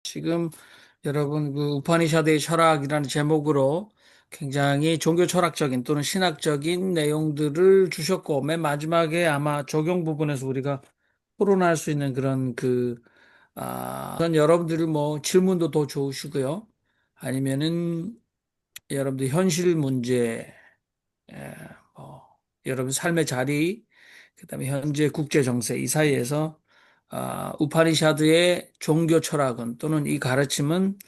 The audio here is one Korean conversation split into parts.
지금 여러분 그 우파니샤드의 철학이라는 제목으로 굉장히 종교 철학적인 또는 신학적인 내용들을 주셨고 맨 마지막에 아마 적용 부분에서 우리가 토론할 수 있는 그런 우선 여러분들이 뭐 질문도 더 좋으시고요. 아니면은 여러분들 현실 문제, 에, 뭐 여러분 삶의 자리, 그다음에 현재 국제 정세 이 사이에서 우파니샤드의 종교 철학은 또는 이 가르침은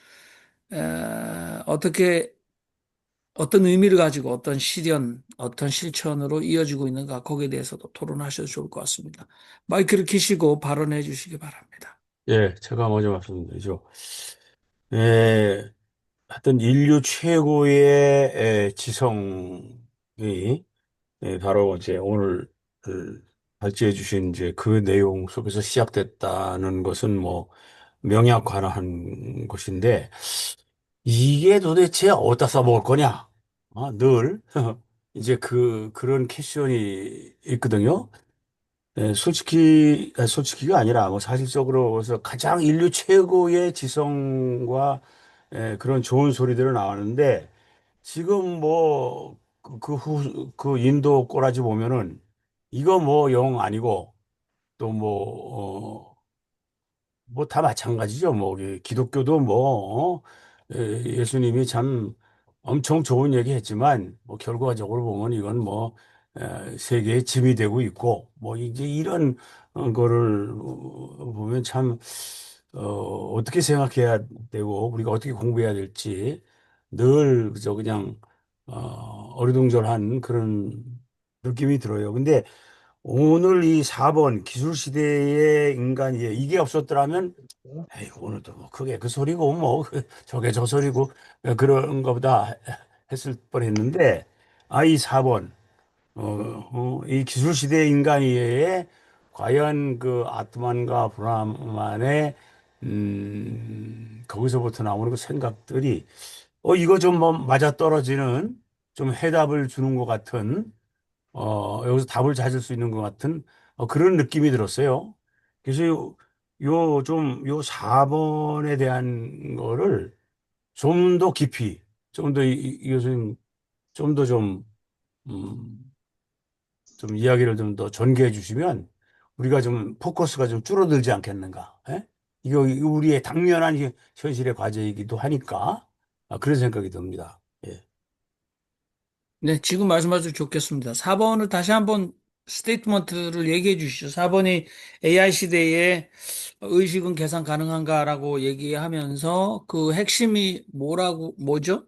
어떻게 어떤 의미를 가지고 어떤 실현, 어떤 실천으로 이어지고 있는가 거기에 대해서도 토론하셔도 좋을 것 같습니다. 마이크를 키시고 발언해 주시기 바랍니다. 예, 제가 먼저 말씀드리죠. 예, 하여튼 인류 최고의 지성이 바로 이제 오늘 발제해 주신 이제 그 내용 속에서 시작됐다는 것은 뭐 명약관한 것인데 이게 도대체 어디다 써먹을 거냐? 늘 이제 그런 퀘션이 있거든요. 솔직히가 아니라, 뭐, 사실적으로, 그래서 가장 인류 최고의 지성과, 그런 좋은 소리들을 나왔는데, 지금 뭐, 그 인도 꼬라지 보면은, 이거 뭐, 영 아니고, 또 뭐, 뭐 다 마찬가지죠. 뭐 기독교도 뭐 예수님이 참 엄청 좋은 얘기 했지만 뭐 결과적으로 보면 이건 뭐 세계의 짐이 되고 있고 뭐 이제 이런 거를 보면 참 어떻게 생각해야 되고 우리가 어떻게 공부해야 될지 늘 그저 그냥 어리둥절한 그런 느낌이 들어요. 근데 오늘 이 4번 기술시대의 인간이에 이게 없었더라면 에이, 오늘도 뭐 그게 그 소리고 뭐 저게 저 소리고 그런 거보다 했을 뻔했는데 이 4번 이 기술시대의 인간이에 과연 그 아트만과 브라만의 거기서부터 나오는 그 생각들이 이거 좀 뭐 맞아떨어지는 좀 해답을 주는 것 같은 여기서 답을 찾을 수 있는 것 같은 그런 느낌이 들었어요. 그래서 요 4번에 대한 거를 좀 더 깊이, 좀 더 이것은 좀 더 음, 좀 이야기를 좀 더 전개해 주시면 우리가 좀 포커스가 좀 줄어들지 않겠는가. 예? 이거 우리의 당연한 현실의 과제이기도 하니까 그런 생각이 듭니다. 예. 네, 지금 말씀하셔도 좋겠습니다. 4번을 다시 한번 스테이트먼트를 얘기해 주시죠. 4번이 AI 시대에 의식은 계산 가능한가라고 얘기하면서 그 핵심이 뭐죠?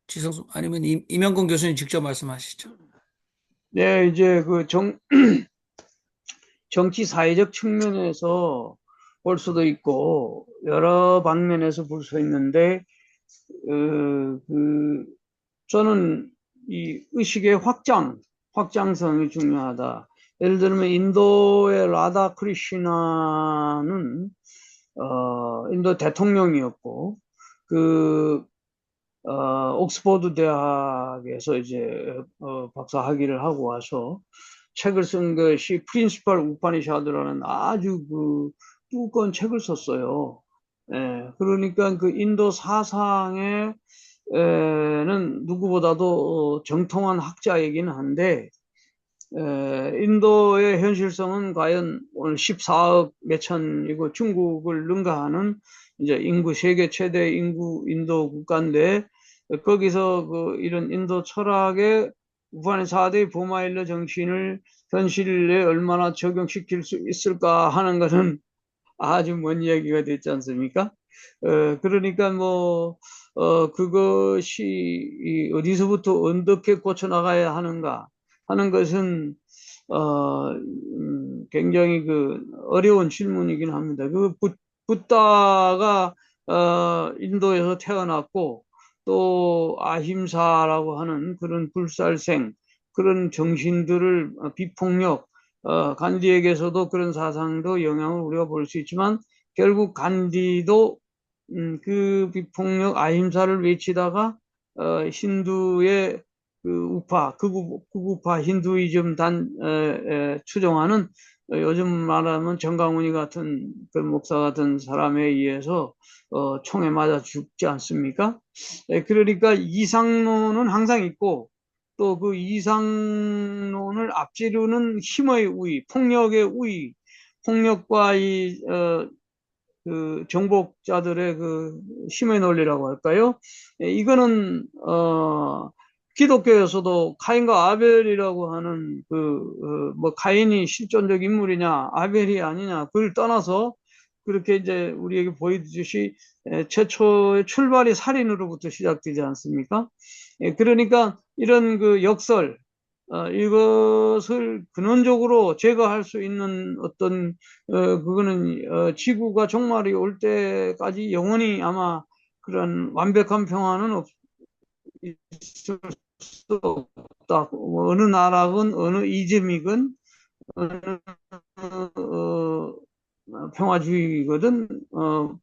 지성수, 아니면 임영건 교수님 직접 말씀하시죠. 네, 이제 정치 사회적 측면에서 볼 수도 있고, 여러 방면에서 볼 수 있는데, 그, 저는 이 의식의 확장성이 중요하다. 예를 들면 인도의 라다 크리시나는, 인도 대통령이었고, 그, 옥스퍼드 대학에서 이제 박사 학위를 하고 와서 책을 쓴 것이 프린시팔 우파니샤드라는 아주 그 두꺼운 책을 썼어요. 예, 그러니까 그 인도 사상에는 누구보다도 정통한 학자이긴 한데 인도의 현실성은 과연 오늘 14억 몇천이고 중국을 능가하는 이제 인구 세계 최대 인구 인도 국가인데 거기서 이런 인도 철학의 우파의 4대 보마일러 정신을 현실에 얼마나 적용시킬 수 있을까 하는 것은 아주 먼 이야기가 됐지 않습니까? 그러니까 그것이 어디서부터 어떻게 고쳐나가야 하는가 하는 것은, 굉장히 어려운 질문이긴 합니다. 붓다가, 인도에서 태어났고, 또 아힘사라고 하는 그런 불살생, 그런 정신들을 비폭력, 간디에게서도 그런 사상도 영향을 우리가 볼 수 있지만 결국 간디도 그 비폭력 아힘사를 외치다가 힌두의 그 우파 극우파 힌두이즘 추종하는 요즘 말하면 정강훈이 같은 그 목사 같은 사람에 의해서 총에 맞아 죽지 않습니까? 그러니까 이상론은 항상 있고 또 그 이상론을 앞지르는 힘의 우위, 폭력의 우위, 폭력과 그 정복자들의 그 힘의 논리라고 할까요? 이거는 기독교에서도 카인과 아벨이라고 하는 뭐 카인이 실존적 인물이냐 아벨이 아니냐 그걸 떠나서 그렇게 이제 우리에게 보여주듯이 최초의 출발이 살인으로부터 시작되지 않습니까? 그러니까 이런 그 역설 이것을 근원적으로 제거할 수 있는 어떤 그거는 지구가 종말이 올 때까지 영원히 아마 그런 완벽한 평화는 있을 수 없다. 뭐 어느 나라건 어느 이즘이건 어느 평화주의거든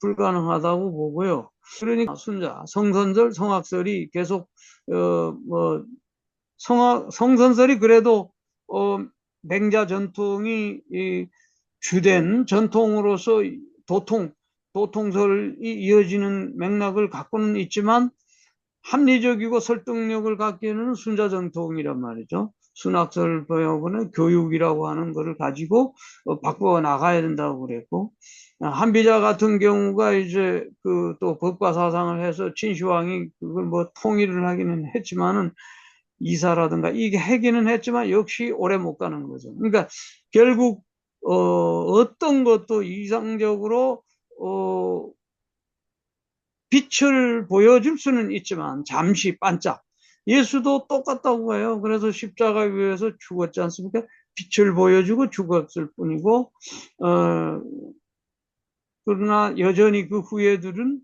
불가능하다고 보고요. 그러니까 순자, 성선설, 성악설이 계속 뭐 성선설이 그래도 맹자 전통이 주된 전통으로서 도통설이 이어지는 맥락을 갖고는 있지만 합리적이고 설득력을 갖기에는 순자 전통이란 말이죠. 순학설 배우는 교육이라고 하는 것을 가지고 바꿔 나가야 된다고 그랬고 한비자 같은 경우가 이제 그 또 법과 사상을 해서 진시황이 그걸 뭐 통일을 하기는 했지만은 이사라든가 이게 하기는 했지만 역시 오래 못 가는 거죠. 그러니까 결국 어떤 것도 이상적으로 빛을 보여줄 수는 있지만 잠시 반짝. 예수도 똑같다고 해요. 그래서 십자가 위에서 죽었지 않습니까? 빛을 보여주고 죽었을 뿐이고 그러나 여전히 그 후예들은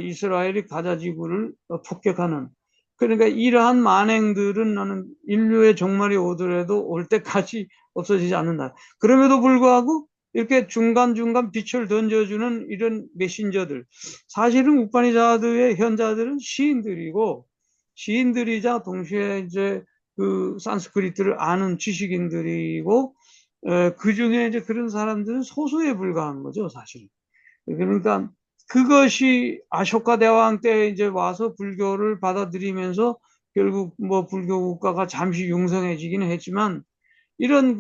이스라엘이 가자 지구를 폭격하는 그러니까 이러한 만행들은 나는 인류의 종말이 오더라도 올 때까지 없어지지 않는다. 그럼에도 불구하고 이렇게 중간중간 빛을 던져주는 이런 메신저들 사실은 우파니자드의 현자들은 시인들이고 시인들이자 동시에 이제 그 산스크리트를 아는 지식인들이고 그 중에 이제 그런 사람들은 소수에 불과한 거죠, 사실. 그러니까 그것이 아쇼카 대왕 때 이제 와서 불교를 받아들이면서 결국 뭐 불교 국가가 잠시 융성해지기는 했지만 이런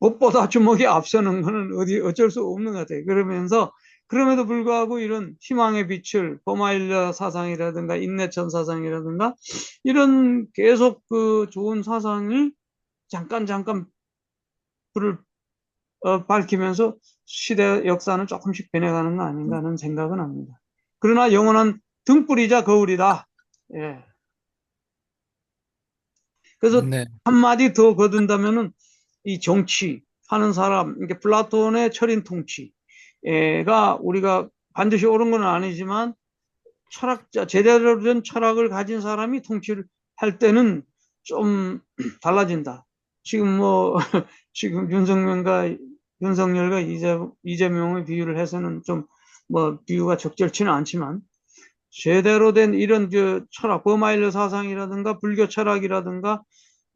법보다 주먹이 앞서는 거는 어쩔 수 없는 것 같아요. 그러면서 그럼에도 불구하고 이런 희망의 빛을 보마일러 사상이라든가 인내천 사상이라든가 이런 계속 그 좋은 사상이 잠깐 불을 밝히면서 시대 역사는 조금씩 변해가는 거 아닌가 하는 생각은 합니다. 그러나 영원한 등불이자 거울이다. 예. 그래서 네. 한마디 더 거둔다면은 이 정치 하는 사람, 이게 플라톤의 철인 통치가 우리가 반드시 옳은 건 아니지만 철학자, 제대로 된 철학을 가진 사람이 통치를 할 때는 좀 달라진다. 지금 뭐, 지금 윤석열과 이재명의 비유를 해서는 좀 뭐, 비유가 적절치는 않지만, 제대로 된 이런 그 철학, 버마일러 사상이라든가 불교 철학이라든가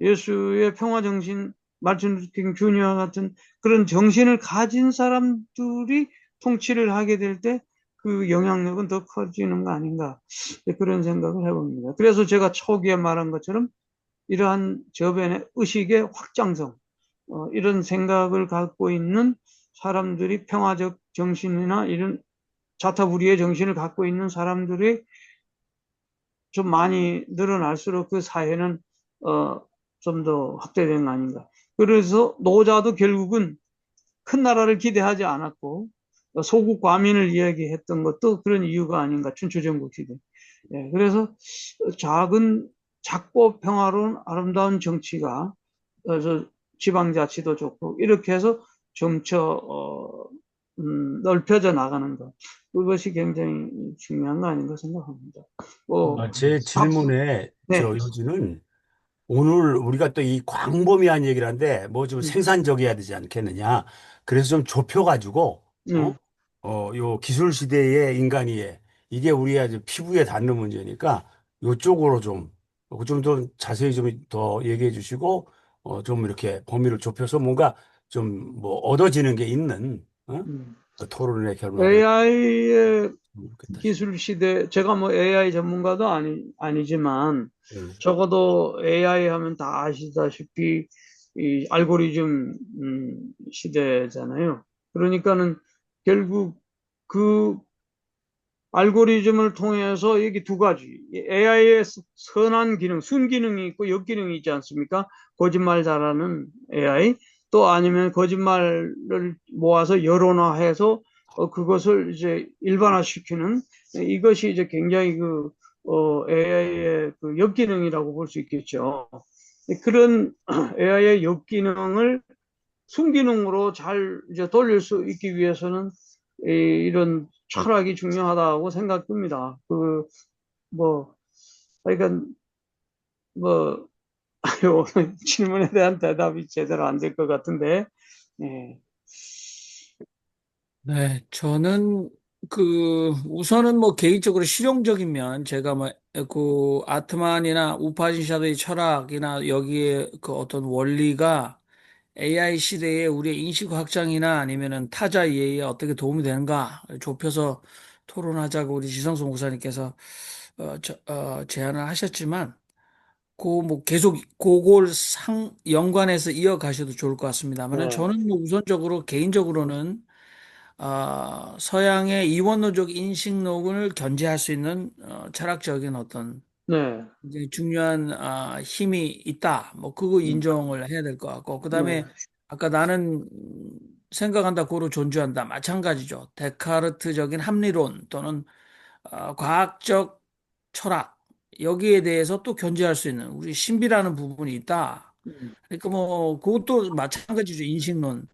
예수의 평화정신, 마틴 루터 킹 주니어 같은 그런 정신을 가진 사람들이 통치를 하게 될 때 그 영향력은 더 커지는 거 아닌가 그런 생각을 해봅니다. 그래서 제가 초기에 말한 것처럼 이러한 저변의 의식의 확장성 이런 생각을 갖고 있는 사람들이 평화적 정신이나 이런 자타불의의 정신을 갖고 있는 사람들이 좀 많이 늘어날수록 그 사회는 좀 더 확대되는 거 아닌가. 그래서 노자도 결국은 큰 나라를 기대하지 않았고 소국 과민을 이야기했던 것도 그런 이유가 아닌가. 춘추전국 시대. 예, 그래서 작고 평화로운 아름다운 정치가 지방자치도 좋고 이렇게 해서 점차 넓혀져 나가는 것. 그것이 굉장히 중요한 거 아닌가 생각합니다. 제 질문에 네, 여지는 오늘 우리가 또 이 광범위한 얘기를 하는데 뭐 좀 음, 생산적이어야 되지 않겠느냐. 그래서 좀 좁혀가지고 음, 요 기술 시대의 인간이에 이게 우리 아주 피부에 닿는 문제니까 요쪽으로 좀 더 자세히 좀 더 얘기해 주시고 좀 이렇게 범위를 좁혀서 뭔가 좀 뭐 얻어지는 게 있는, 음. 토론의 결말을 AI의 했으면 좋겠다 싶어요. 기술 시대, 제가 뭐 AI 전문가도 아니지만, 예. 적어도 AI 하면 다 아시다시피, 이 알고리즘, 시대잖아요. 그러니까는 결국 그 알고리즘을 통해서 여기 두 가지, AI의 선한 기능, 순기능이 있고 역기능이 있지 않습니까? 거짓말 잘하는 AI, 또 아니면 거짓말을 모아서 여론화해서 그것을 이제 일반화시키는, 이것이 이제 굉장히 AI의 그 역기능이라고 볼 수 있겠죠. 그런 AI의 역기능을 순기능으로 잘 이제 돌릴 수 있기 위해서는 이런 철학이 중요하다고 생각됩니다. 뭐, 그러니까, 뭐, 오늘 질문에 대한 대답이 제대로 안 될 것 같은데, 예, 네, 저는 우선은 뭐 개인적으로 실용적인 면, 제가 뭐, 아트만이나 우파니샤드의 철학이나 여기에 그 어떤 원리가 AI 시대에 우리의 인식 확장이나 아니면은 타자 이해에 어떻게 도움이 되는가 좁혀서 토론하자고 우리 지성소 목사님께서 제안을 하셨지만, 뭐 계속 그걸 연관해서 이어가셔도 좋을 것 같습니다만은 네, 저는 뭐 우선적으로 개인적으로는 서양의 이원론적 인식론을 견제할 수 있는 철학적인 어떤 네, 이제 중요한 힘이 있다. 뭐 그거 음, 인정을 해야 될 것 같고 네, 그다음에 아까 나는 생각한다, 고로 존중한다. 마찬가지죠. 데카르트적인 합리론 또는 과학적 철학 여기에 대해서 또 견제할 수 있는 우리 신비라는 부분이 있다. 음, 그러니까 뭐 그것도 마찬가지죠. 인식론.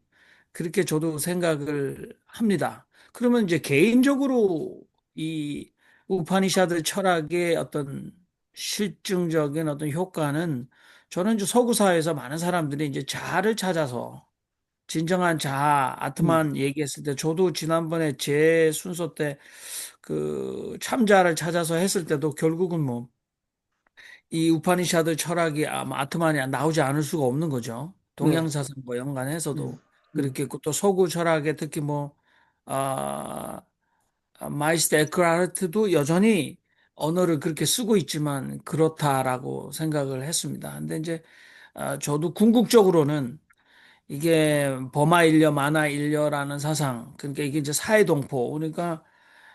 그렇게 저도 생각을 합니다. 그러면 이제 개인적으로 이 우파니샤드 철학의 어떤 실증적인 어떤 효과는 저는 이제 서구 사회에서 많은 사람들이 이제 자아를 찾아서 진정한 자아, 음, 아트만 얘기했을 때 저도 지난번에 제 순서 때 그 참자를 찾아서 했을 때도 결국은 뭐 이 우파니샤드 철학이 아마 아트만이 나오지 않을 수가 없는 거죠. 네, 동양사상과 연관해서도 음, 음, 그렇게 있고 또 서구 철학에 특히 뭐 아, 마이스터 에크하르트도 여전히 언어를 그렇게 쓰고 있지만 그렇다라고 생각을 했습니다. 근데 이제 저도 궁극적으로는 이게 범아인려, 만아인려라는 사상, 그러니까 이게 이제 사회동포, 그러니까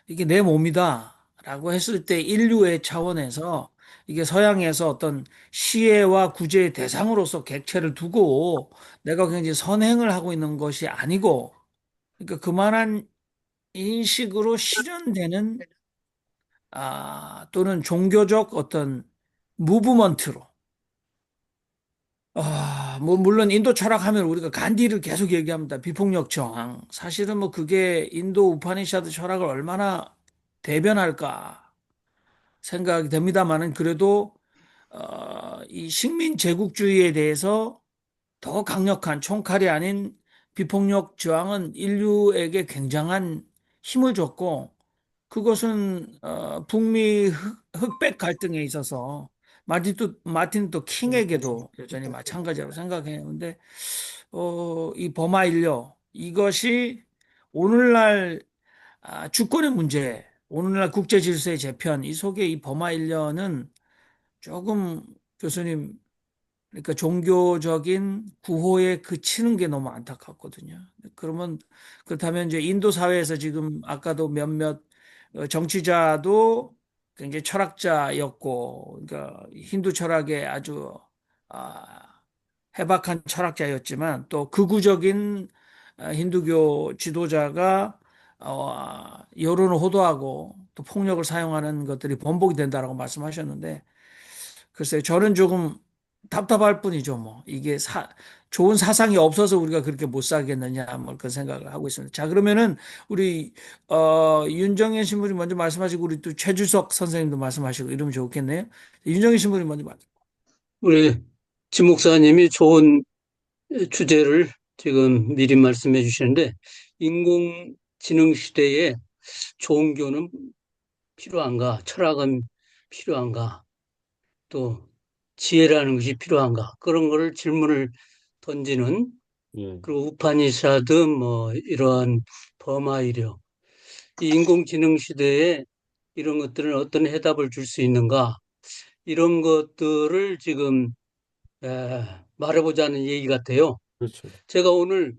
이게 내 몸이다라고 했을 때 인류의 차원에서 이게 서양에서 어떤 시혜와 구제의 대상으로서 객체를 두고 내가 굉장히 선행을 하고 있는 것이 아니고, 그러니까 그만한 인식으로 실현되는 또는 종교적 어떤 무브먼트로, 뭐, 물론 인도 철학하면 우리가 간디를 계속 얘기합니다. 비폭력 저항. 사실은 뭐 그게 인도 우파니샤드 철학을 얼마나 대변할까 생각이 됩니다만은 그래도, 이 식민 제국주의에 대해서 더 강력한 총칼이 아닌 비폭력 저항은 인류에게 굉장한 힘을 줬고, 그것은 북미 흑백 갈등에 있어서 마틴 루터 킹에게도 여전히 마찬가지라고 생각해요. 근데 이 버마 인력 이것이 오늘날 주권의 문제, 오늘날 국제 질서의 재편 이 속에 이 버마 인력은 조금 교수님, 그러니까 종교적인 구호에 그치는 게 너무 안타깝거든요. 그러면 그렇다면 이제 인도 사회에서 지금 아까도 몇몇 정치자도 굉장히 철학자였고, 그러니까 힌두 철학의 아주 아, 해박한 철학자였지만 또 극우적인 힌두교 지도자가 여론을 호도하고 또 폭력을 사용하는 것들이 번복이 된다라고 말씀하셨는데 글쎄요, 저는 조금 답답할 뿐이죠, 뭐. 좋은 사상이 없어서 우리가 그렇게 못 살겠느냐, 뭐, 그런 생각을 하고 있습니다. 자, 그러면은, 우리, 윤정현 신부님 먼저 말씀하시고, 우리 또 최주석 선생님도 말씀하시고, 이러면 좋겠네요. 윤정현 신부님 먼저 말씀. 우리 지 목사님이 좋은 주제를 지금 미리 말씀해 주시는데, 인공지능 시대에 종교는 필요한가, 철학은 필요한가, 또 지혜라는 것이 필요한가? 그런 거를 질문을 던지는, 예, 그리고 우파니샤드 뭐 이러한 버마이력, 이 인공지능 시대에 이런 것들은 어떤 해답을 줄 수 있는가? 이런 것들을 지금 말해보자는 얘기 같아요. 그렇죠. 제가 오늘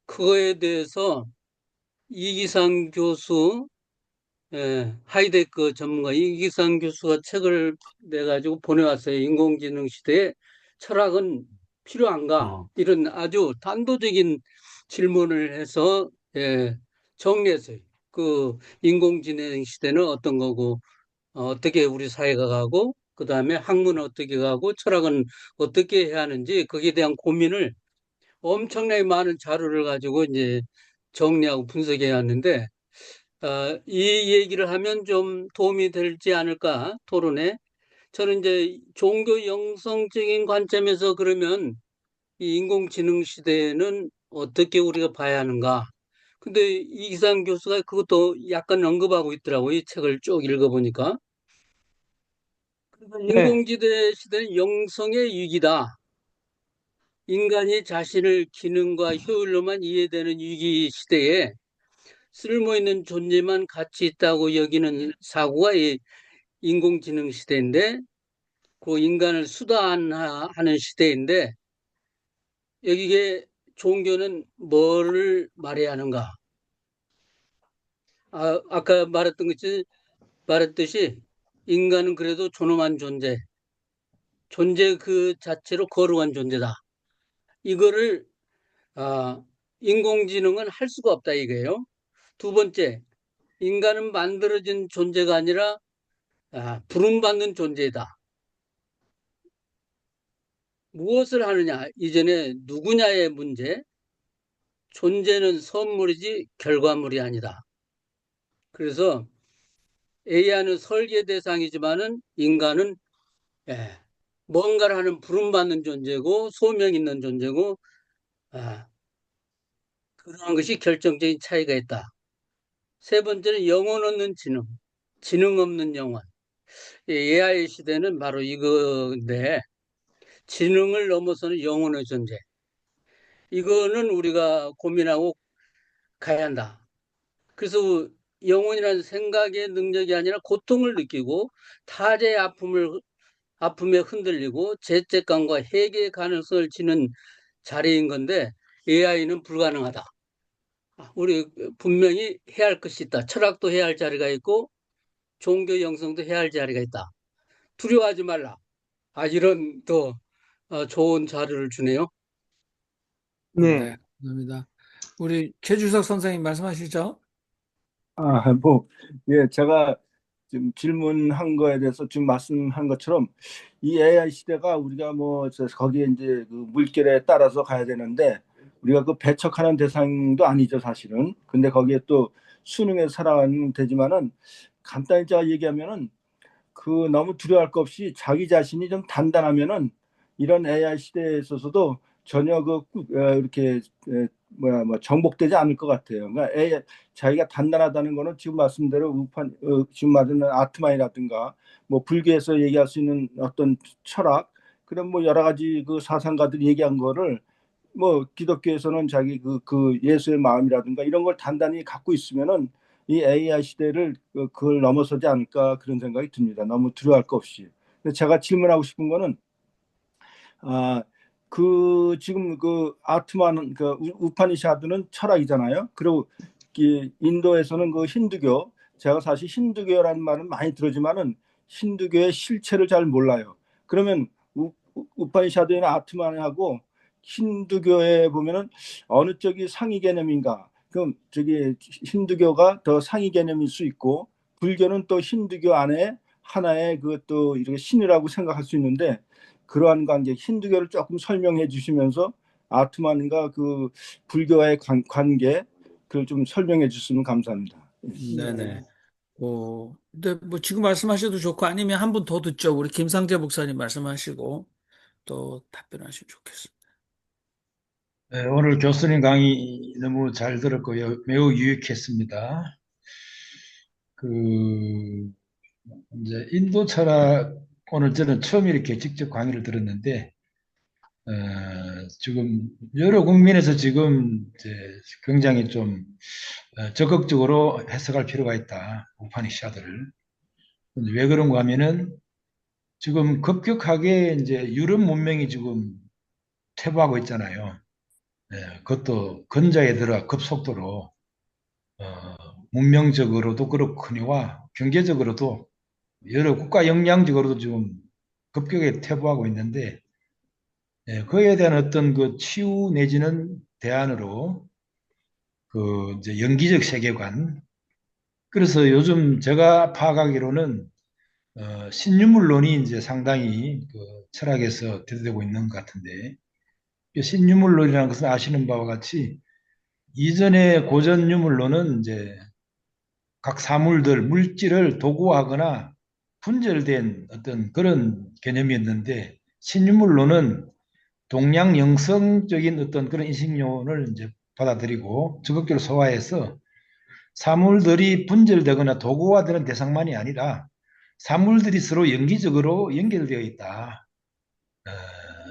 그거에 대해서 이기상 교수, 하이데크 전문가 이기상 교수가 책을 내가지고 보내왔어요. 인공지능 시대에 철학은 필요한가? 어, 이런 아주 단도직인 질문을 해서 정리했어요. 그 인공지능 시대는 어떤 거고, 어떻게 우리 사회가 가고, 그 다음에 학문은 어떻게 가고, 철학은 어떻게 해야 하는지, 거기에 대한 고민을 엄청나게 많은 자료를 가지고 이제 정리하고 분석해 왔는데, 이 얘기를 하면 좀 도움이 되지 않을까, 토론에. 저는 이제 종교 영성적인 관점에서 그러면 이 인공지능 시대에는 어떻게 우리가 봐야 하는가. 근데 이기상 교수가 그것도 약간 언급하고 있더라고요. 이 책을 쭉 읽어보니까. 그래서 네. 인공지대 시대는 영성의 위기다. 인간이 자신을 기능과 효율로만 이해되는 위기 시대에 쓸모있는 존재만 가치 있다고 여기는 사고가 이 인공지능 시대인데, 그 인간을 수단화하는 시대인데, 여기에 종교는 뭐를 말해야 하는가? 아까 말했듯이 인간은 그래도 존엄한 존재, 존재 그 자체로 거룩한 존재다. 이거를 아, 인공지능은 할 수가 없다 이거예요. 두 번째, 인간은 만들어진 존재가 아니라 부름받는 존재다. 무엇을 하느냐? 이전에 누구냐의 문제. 존재는 선물이지 결과물이 아니다. 그래서 AI는 설계 대상이지만은 인간은 예, 뭔가를 하는 부름받는 존재고 소명 있는 존재고 아, 그러한 것이 결정적인 차이가 있다. 세 번째는 영혼 없는 지능, 지능 없는 영혼. AI 시대는 바로 이건데 지능을 넘어서는 영혼의 존재. 이거는 우리가 고민하고 가야 한다. 그래서 영혼이라는 생각의 능력이 아니라 고통을 느끼고 타자의 아픔에 흔들리고 죄책감과 회개의 가능성을 지는 자리인 건데 AI는 불가능하다. 우리 분명히 해야 할 것이 있다. 철학도 해야 할 자리가 있고 종교 영성도 해야 할 자리가 있다. 두려워하지 말라. 이런 또 좋은 자료를 주네요. 네. 네, 감사합니다. 우리 최주석 선생님 말씀하시죠? 뭐, 예, 제가 지금 질문한 거에 대해서 지금 말씀한 것처럼 이 AI 시대가 우리가 뭐, 거기에 이제 그 물결에 따라서 가야 되는데 우리가 그 배척하는 대상도 아니죠, 사실은. 근데 거기에 또 수능에 살아가는 되지만은 간단히 제가 얘기하면은 그 너무 두려워할 것 없이 자기 자신이 좀 단단하면은 이런 AI 시대에 있어서도 전혀 이렇게 뭐 정복되지 않을 것 같아요. 그러니까 AI 자기가 단단하다는 거는 지금 말씀대로 지금 말하는 아트마이라든가 뭐 불교에서 얘기할 수 있는 어떤 철학 그런 뭐 여러 가지 그 사상가들이 얘기한 거를 뭐 기독교에서는 자기 그 예수의 마음이라든가 이런 걸 단단히 갖고 있으면은 이 AI 시대를 그걸 넘어서지 않을까 그런 생각이 듭니다. 너무 두려워할 것 없이. 근데 제가 질문하고 싶은 거는 그 지금 그 아트만 그 우파니샤드는 철학이잖아요. 그리고 인도에서는 그 힌두교 제가 사실 힌두교라는 말은 많이 들었지만은 힌두교의 실체를 잘 몰라요. 그러면 우파니샤드나 아트만하고 힌두교에 보면은 어느 쪽이 상위 개념인가? 그럼 저기 힌두교가 더 상위 개념일 수 있고 불교는 또 힌두교 안에 하나의 그것도 이렇게 신이라고 생각할 수 있는데 그러한 관계 힌두교를 조금 설명해 주시면서 아트만과 그 불교와의 관계 그걸 좀 설명해 주시면 감사합니다. 네네. 근데 뭐 지금 말씀하셔도 좋고 아니면 한 분 더 듣죠. 우리 김상재 목사님 말씀하시고 또 답변하시면 좋겠습니다. 네, 오늘 교수님 강의 너무 잘 들었고요. 매우 유익했습니다. 그, 이제 인도 철학과 오늘 저는 처음 이렇게 직접 강의를 들었는데, 지금 여러 국민에서 지금 이제 굉장히 좀 적극적으로 해석할 필요가 있다. 우파니샤드를. 근데 왜 그런가 하면은 지금 급격하게 이제 유럽 문명이 지금 퇴보하고 있잖아요. 그것도 근자에 들어 급속도로 문명적으로도 그렇거니와 경제적으로도 여러 국가 역량적으로도 지금 급격하게 퇴보하고 있는데, 그에 대한 어떤 그 치유 내지는 대안으로 그 이제 연기적 세계관. 그래서 요즘 제가 파악하기로는 신유물론이 이제 상당히 그 철학에서 대두되고 있는 것 같은데, 이 신유물론이라는 것은 아시는 바와 같이 이전의 고전 유물론은 이제 각 사물들, 물질을 도구화하거나 분절된 어떤 그런 개념이었는데, 신유물론은 동양 영성적인 어떤 그런 인식론을 이제 받아들이고 적극적으로 소화해서 사물들이 분절되거나 도구화되는 대상만이 아니라 사물들이 서로 연기적으로 연결되어 있다.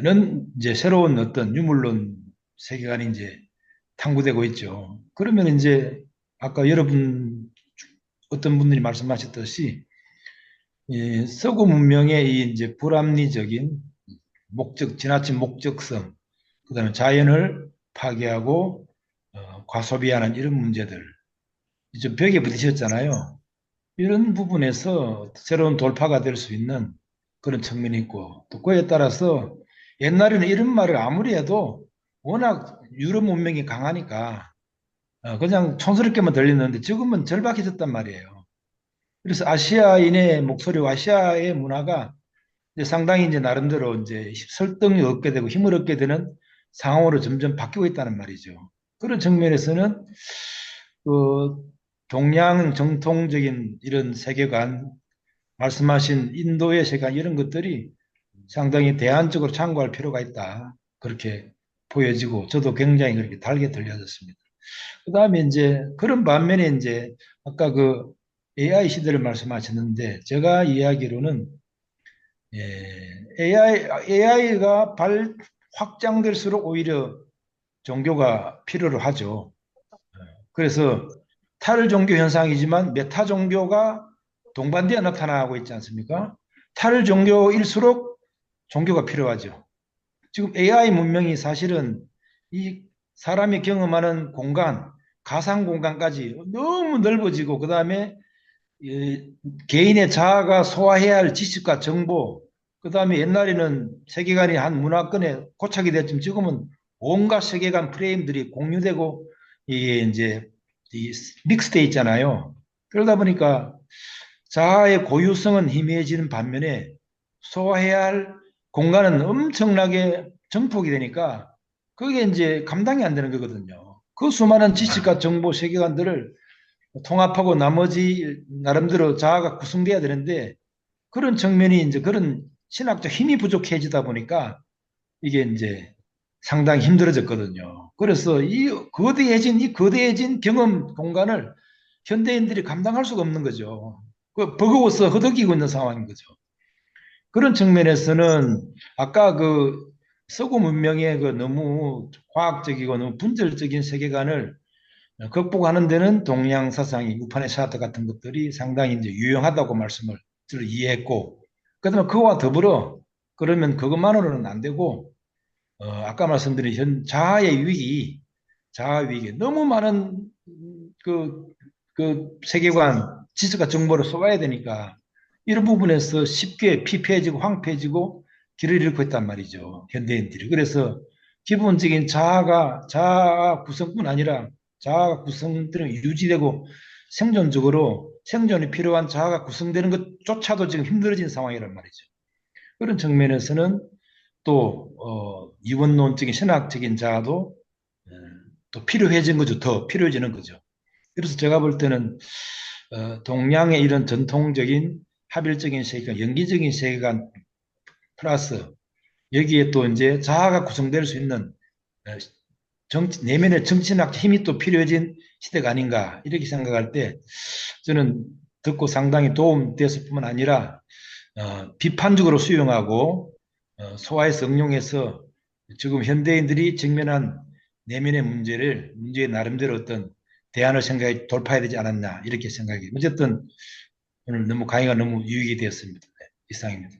는 이제 새로운 어떤 유물론 세계관이 이제 탐구되고 있죠. 그러면 이제 아까 여러분 어떤 분들이 말씀하셨듯이 이 서구 문명의 이 이제 불합리적인 목적, 지나친 목적성, 그다음에 자연을 파괴하고 과소비하는 이런 문제들, 좀 벽에 부딪혔잖아요. 이런 부분에서 새로운 돌파가 될 수 있는 그런 측면이 있고, 또 그에 따라서 옛날에는 이런 말을 아무리 해도 워낙 유럽 문명이 강하니까 그냥 촌스럽게만 들리는데 지금은 절박해졌단 말이에요. 그래서 아시아인의 목소리와 아시아의 문화가 이제 상당히 이제 나름대로 이제 설득이 얻게 되고 힘을 얻게 되는 상황으로 점점 바뀌고 있다는 말이죠. 그런 측면에서는 그 동양 정통적인 이런 세계관, 말씀하신 인도의 세계관 이런 것들이 상당히 대안적으로 참고할 필요가 있다. 그렇게 보여지고 저도 굉장히 그렇게 달게 들려졌습니다. 그다음에 이제 그런 반면에 이제 아까 그 AI 시대를 말씀하셨는데 제가 이야기로는 AI가 확장될수록 오히려 종교가 필요로 하죠. 그래서 탈종교 현상이지만 메타 종교가 동반되어 나타나고 있지 않습니까? 탈종교일수록 종교가 필요하죠. 지금 AI 문명이 사실은 이 사람이 경험하는 공간, 가상 공간까지 너무 넓어지고 그 다음에 개인의 자아가 소화해야 할 지식과 정보, 그 다음에 옛날에는 세계관이 한 문화권에 고착이 됐지만 지금은 온갖 세계관 프레임들이 공유되고 이게 이제 믹스돼 있잖아요. 그러다 보니까 자아의 고유성은 희미해지는 반면에 소화해야 할 공간은 엄청나게 증폭이 되니까 그게 이제 감당이 안 되는 거거든요. 그 수많은 지식과 정보 세계관들을 통합하고 나머지 나름대로 자아가 구성돼야 되는데 그런 측면이 이제 그런 신학적 힘이 부족해지다 보니까 이게 이제 상당히 힘들어졌거든요. 그래서 이 거대해진 경험 공간을 현대인들이 감당할 수가 없는 거죠. 그 버거워서 허덕이고 있는 상황인 거죠. 그런 측면에서는 아까 그 서구 문명의 그 너무 과학적이고 너무 분절적인 세계관을 극복하는 데는 동양 사상이 우파니샤드 같은 것들이 상당히 이제 유용하다고 말씀을 이해했고, 그다음에 그와 더불어 그러면 그것만으로는 안 되고 아까 말씀드린 자아의 위기, 자아 위기 너무 많은 그, 그 세계관, 지식과 정보를 쏘아야 되니까 이런 부분에서 쉽게 피폐해지고 황폐해지고 길을 잃고 있단 말이죠. 현대인들이. 그래서 기본적인 자아 구성뿐 아니라 자아가 구성되는 유지되고 생존적으로 생존이 필요한 자아가 구성되는 것조차도 지금 힘들어진 상황이란 말이죠. 그런 측면에서는 또 이원론적인 신학적인 자아도 또 필요해진 거죠. 더 필요해지는 거죠. 그래서 제가 볼 때는 동양의 이런 전통적인 합일적인 세계관, 연기적인 세계관 플러스 여기에 또 이제 자아가 구성될 수 있는 내면의 정치학 힘이 또 필요해진 시대가 아닌가 이렇게 생각할 때 저는 듣고 상당히 도움됐을 뿐만 아니라 비판적으로 수용하고 소화해서 응용해서 지금 현대인들이 직면한 내면의 문제의 나름대로 어떤 대안을 생각해 돌파해야 되지 않았나 이렇게 생각해요. 어쨌든 오늘 너무 강의가 너무 유익이 되었습니다. 네, 이상입니다.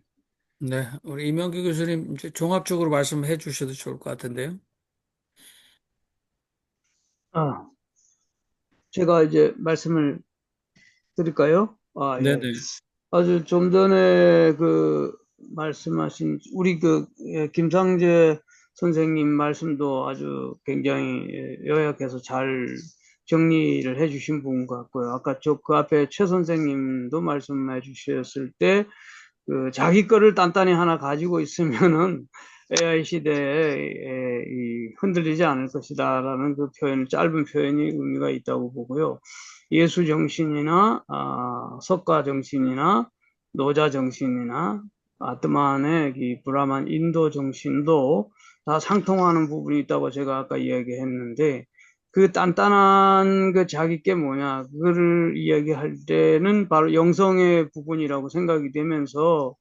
네, 우리 이명기 교수님 이제 종합적으로 말씀해 주셔도 좋을 것 같은데요. 아, 제가 이제 말씀을 드릴까요? 아, 예. 네네. 아주 좀 전에 그 말씀하신 우리 김상재 선생님 말씀도 아주 굉장히 요약해서 잘 정리를 해주신 분 같고요. 아까 그 앞에 최 선생님도 말씀해 주셨을 때 그 자기 거를 단단히 하나 가지고 있으면은 AI 시대에 흔들리지 않을 것이다라는 그 표현, 짧은 표현이 의미가 있다고 보고요. 예수 정신이나 석가 정신이나 노자 정신이나 아트만의 이 브라만 인도 정신도 다 상통하는 부분이 있다고 제가 아까 이야기했는데 그 단단한 그 자기 게 뭐냐 그거를 이야기할 때는 바로 영성의 부분이라고 생각이 되면서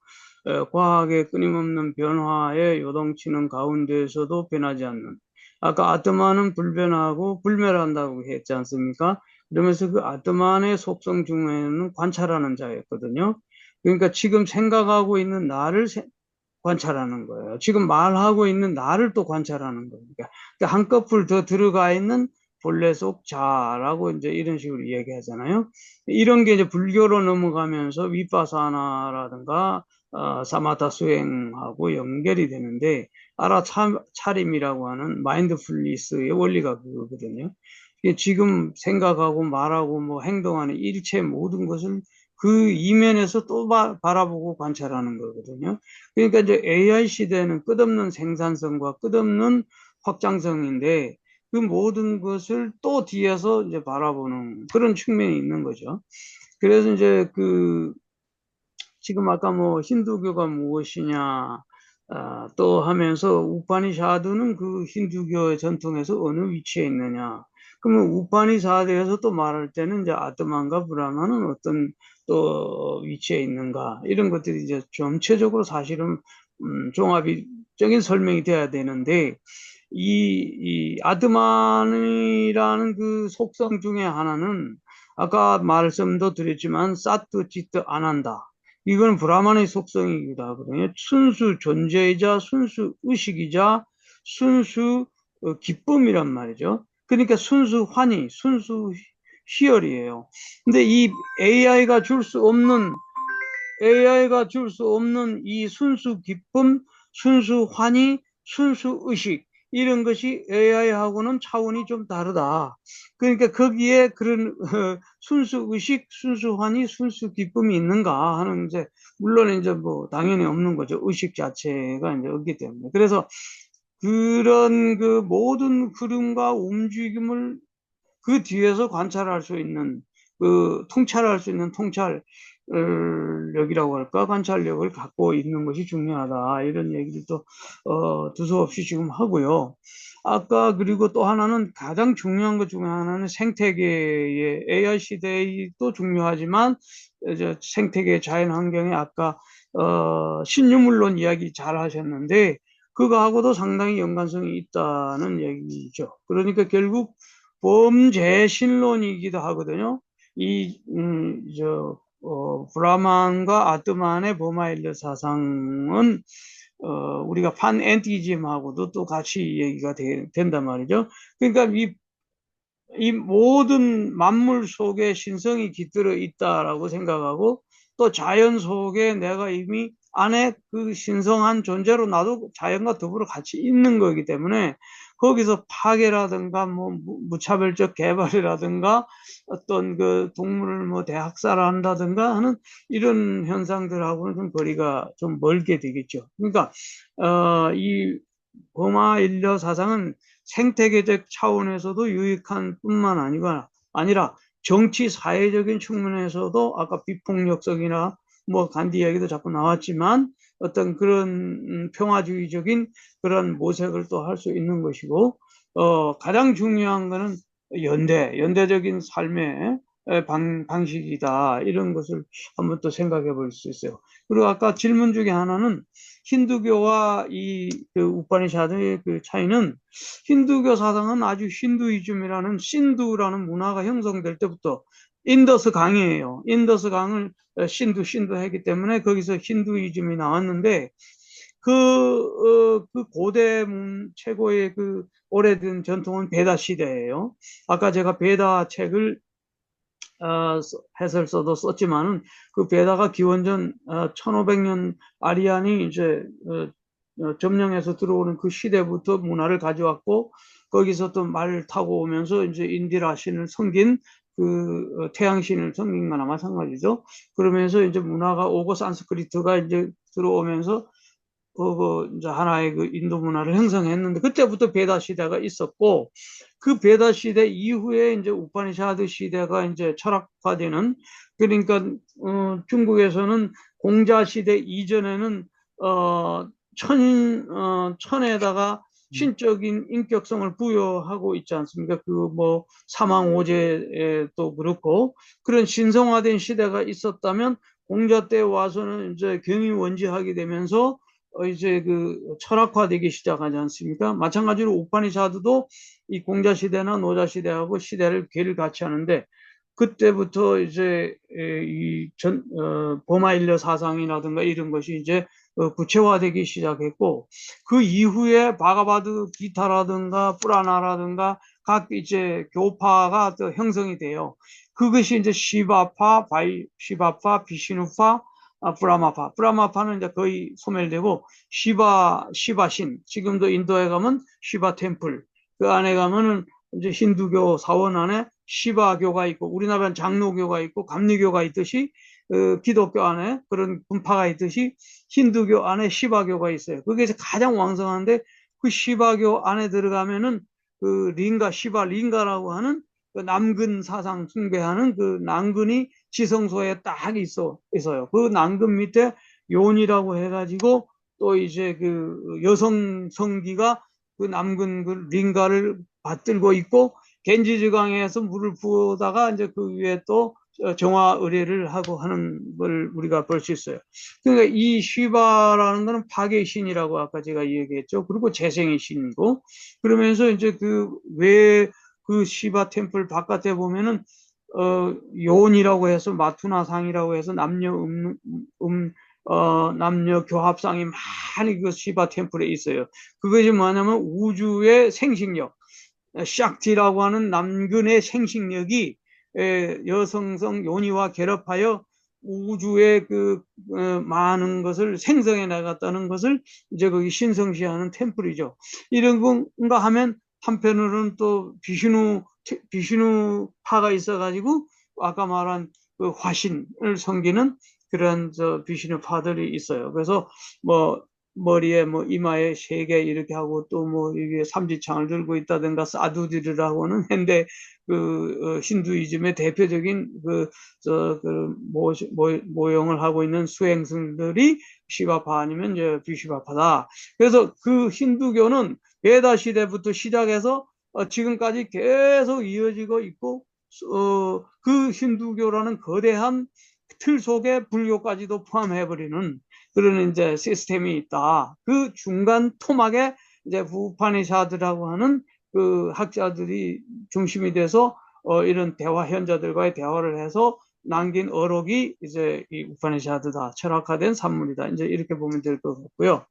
과학의 끊임없는 변화에 요동치는 가운데에서도 변하지 않는 아까 아트만은 불변하고 불멸한다고 했지 않습니까? 그러면서 그 아트만의 속성 중에는 관찰하는 자였거든요. 그러니까 지금 생각하고 있는 나를 관찰하는 거예요. 지금 말하고 있는 나를 또 관찰하는 거예요. 그러니까 한꺼풀 더 들어가 있는 본래 속 자라고 이제 이런 식으로 얘기하잖아요. 이런 게 이제 불교로 넘어가면서 위파사나라든가 사마타 수행하고 연결이 되는데 알아차림이라고 하는 마인드풀니스의 원리가 그거거든요. 지금 생각하고 말하고 뭐 행동하는 일체 모든 것을 그 이면에서 또 바라보고 관찰하는 거거든요. 그러니까 이제 AI 시대는 끝없는 생산성과 끝없는 확장성인데 그 모든 것을 또 뒤에서 이제 바라보는 그런 측면이 있는 거죠. 그래서 이제 지금 아까 뭐 힌두교가 무엇이냐 또 하면서 우파니샤드는 그 힌두교의 전통에서 어느 위치에 있느냐. 그러면 우파니샤드에서 또 말할 때는 이제 아트만과 브라만은 어떤 또 위치에 있는가 이런 것들이 이제 전체적으로 사실은 종합적인 설명이 돼야 되는데 이 아트만이라는 그 속성 중에 하나는 아까 말씀도 드렸지만 사트 지트 안 한다. 이건 브라만의 속성이기도 하거든요. 순수 존재이자 순수 의식이자 순수 기쁨이란 말이죠. 그러니까 순수 환희, 순수 희열이에요. 근데 이 AI가 줄 수 없는 이 순수 기쁨, 순수 환희, 순수 의식 이런 것이 AI하고는 차원이 좀 다르다. 그러니까 거기에 그런 순수 의식, 순수 환희, 순수 기쁨이 있는가 하는 이제 물론 이제 뭐 당연히 없는 거죠. 의식 자체가 이제 없기 때문에. 그래서 그런 그 모든 흐름과 움직임을 그 뒤에서 관찰할 수 있는 통찰할 수 있는 통찰력이라고 할까 관찰력을 갖고 있는 것이 중요하다 이런 얘기를 또 두서없이 지금 하고요. 아까 그리고 또 하나는 가장 중요한 것 중에 하나는 생태계의 AI 시대도 중요하지만 이제 생태계 자연 환경에 아까 신유물론 이야기 잘 하셨는데 그거하고도 상당히 연관성이 있다는 얘기죠. 그러니까 결국 범죄신론이기도 하거든요. 브라만과 아트만의 버마일러 사상은, 우리가 판엔티즘하고도 또 같이 얘기가 된단 말이죠. 그러니까 이 모든 만물 속에 신성이 깃들어 있다라고 생각하고 또 자연 속에 내가 이미 안에 그 신성한 존재로 나도 자연과 더불어 같이 있는 거기 때문에 거기서 파괴라든가 뭐 무차별적 개발이라든가 어떤 그 동물을 뭐 대학살한다든가 하는 이런 현상들하고는 좀 거리가 좀 멀게 되겠죠. 그러니까 이 버마 인류 사상은 생태계적 차원에서도 유익한 뿐만 아니라 정치 사회적인 측면에서도 아까 비폭력성이나 뭐 간디 이야기도 자꾸 나왔지만 어떤 그런 평화주의적인 그런 모색을 또 할 수 있는 것이고 가장 중요한 거는 연대적인 삶의 방식이다. 이런 것을 한번 또 생각해 볼 수 있어요. 그리고 아까 질문 중에 하나는 힌두교와 그 우파니샤드의 그 차이는, 힌두교 사상은 아주 힌두이즘이라는 신두라는 문화가 형성될 때부터 인더스 강이에요. 인더스 강을 신두 했기 때문에 거기서 힌두이즘이 나왔는데, 그 고대 최고의 그 오래된 전통은 베다 시대예요. 아까 제가 베다 책을 해설서도 썼지만은, 그 베다가 기원전 1500년 아리안이 이제 점령해서 들어오는 그 시대부터 문화를 가져왔고, 거기서 또 말 타고 오면서 이제 인디라 신을 섬긴 그 태양 신을 섬긴 거나 마찬가지죠. 그러면서 이제 문화가 오고 산스크리트가 이제 들어오면서 이제 하나의 그 인도 문화를 형성했는데, 그때부터 베다 시대가 있었고, 그 베다 시대 이후에 이제 우파니샤드 시대가 이제 철학화되는, 그러니까 중국에서는 공자 시대 이전에는 천에다가 신적인 인격성을 부여하고 있지 않습니까? 그 뭐 사망오제도 그렇고, 그런 신성화된 시대가 있었다면 공자 때 와서는 이제 경이원지하게 되면서 이제 그 철학화되기 시작하지 않습니까? 마찬가지로 우파니샤드도 이 공자 시대나 노자 시대하고 시대를 괴를 같이 하는데, 그때부터 이제 보마일려 사상이라든가 이런 것이 이제 구체화되기 시작했고, 그 이후에 바가바드 기타라든가 뿌라나라든가 각 이제 교파가 또 형성이 돼요. 그것이 이제 시바파, 비시누파, 브라마파는 이제 거의 소멸되고, 시바신, 지금도 인도에 가면 시바 템플, 그 안에 가면은 이제 힌두교 사원 안에 시바교가 있고, 우리나라는 장로교가 있고 감리교가 있듯이 기독교 안에 그런 분파가 있듯이 힌두교 안에 시바교가 있어요. 그게 가장 왕성한데, 그 시바교 안에 들어가면은 그 시바 링가라고 하는 그 남근 사상 숭배하는 그 남근이 지성소에 딱 있어요. 그 남근 밑에 요원이라고 해가지고 또 이제 그 여성 성기가 그 남근 그 링가를 받들고 있고, 겐지즈강에서 물을 부어다가 이제 그 위에 또 정화 의례를 하고 하는 걸 우리가 볼 수 있어요. 그러니까 이 시바라는 거는 파괴의 신이라고 아까 제가 얘기했죠. 그리고 재생의 신이고, 그러면서 이제 그 시바 템플 바깥에 보면은 요원이라고 해서 마투나상이라고 해서 남녀 교합상이 많이 그 시바 템플에 있어요. 그것이 뭐냐면 우주의 생식력, 샥티라고 하는 남근의 생식력이 여성성 요니와 결합하여 우주의 그 많은 것을 생성해 나갔다는 것을 이제 거기 신성시하는 템플이죠. 이런 건가 하면, 한편으로는 또 비슈누파가 있어가지고 아까 말한 그 화신을 섬기는 그런 비슈누파들이 있어요. 그래서 뭐 머리에 뭐 이마에 3개 이렇게 하고, 또 뭐 이게 삼지창을 들고 있다든가 사두디르라고는 했는데, 그 힌두이즘의 대표적인 모형을 하고 있는 수행승들이 시바파 아니면 이제 비시바파다. 그래서 그 힌두교는 베다 시대부터 시작해서 지금까지 계속 이어지고 있고, 그 힌두교라는 거대한 틀 속에 불교까지도 포함해버리는 그런 이제 시스템이 있다. 그 중간 토막에 이제 우파니샤드라고 하는 그 학자들이 중심이 돼서 이런 현자들과의 대화를 해서 남긴 어록이 이제 이 우파니샤드다. 철학화된 산문이다. 이제 이렇게 보면 될 것 같고요.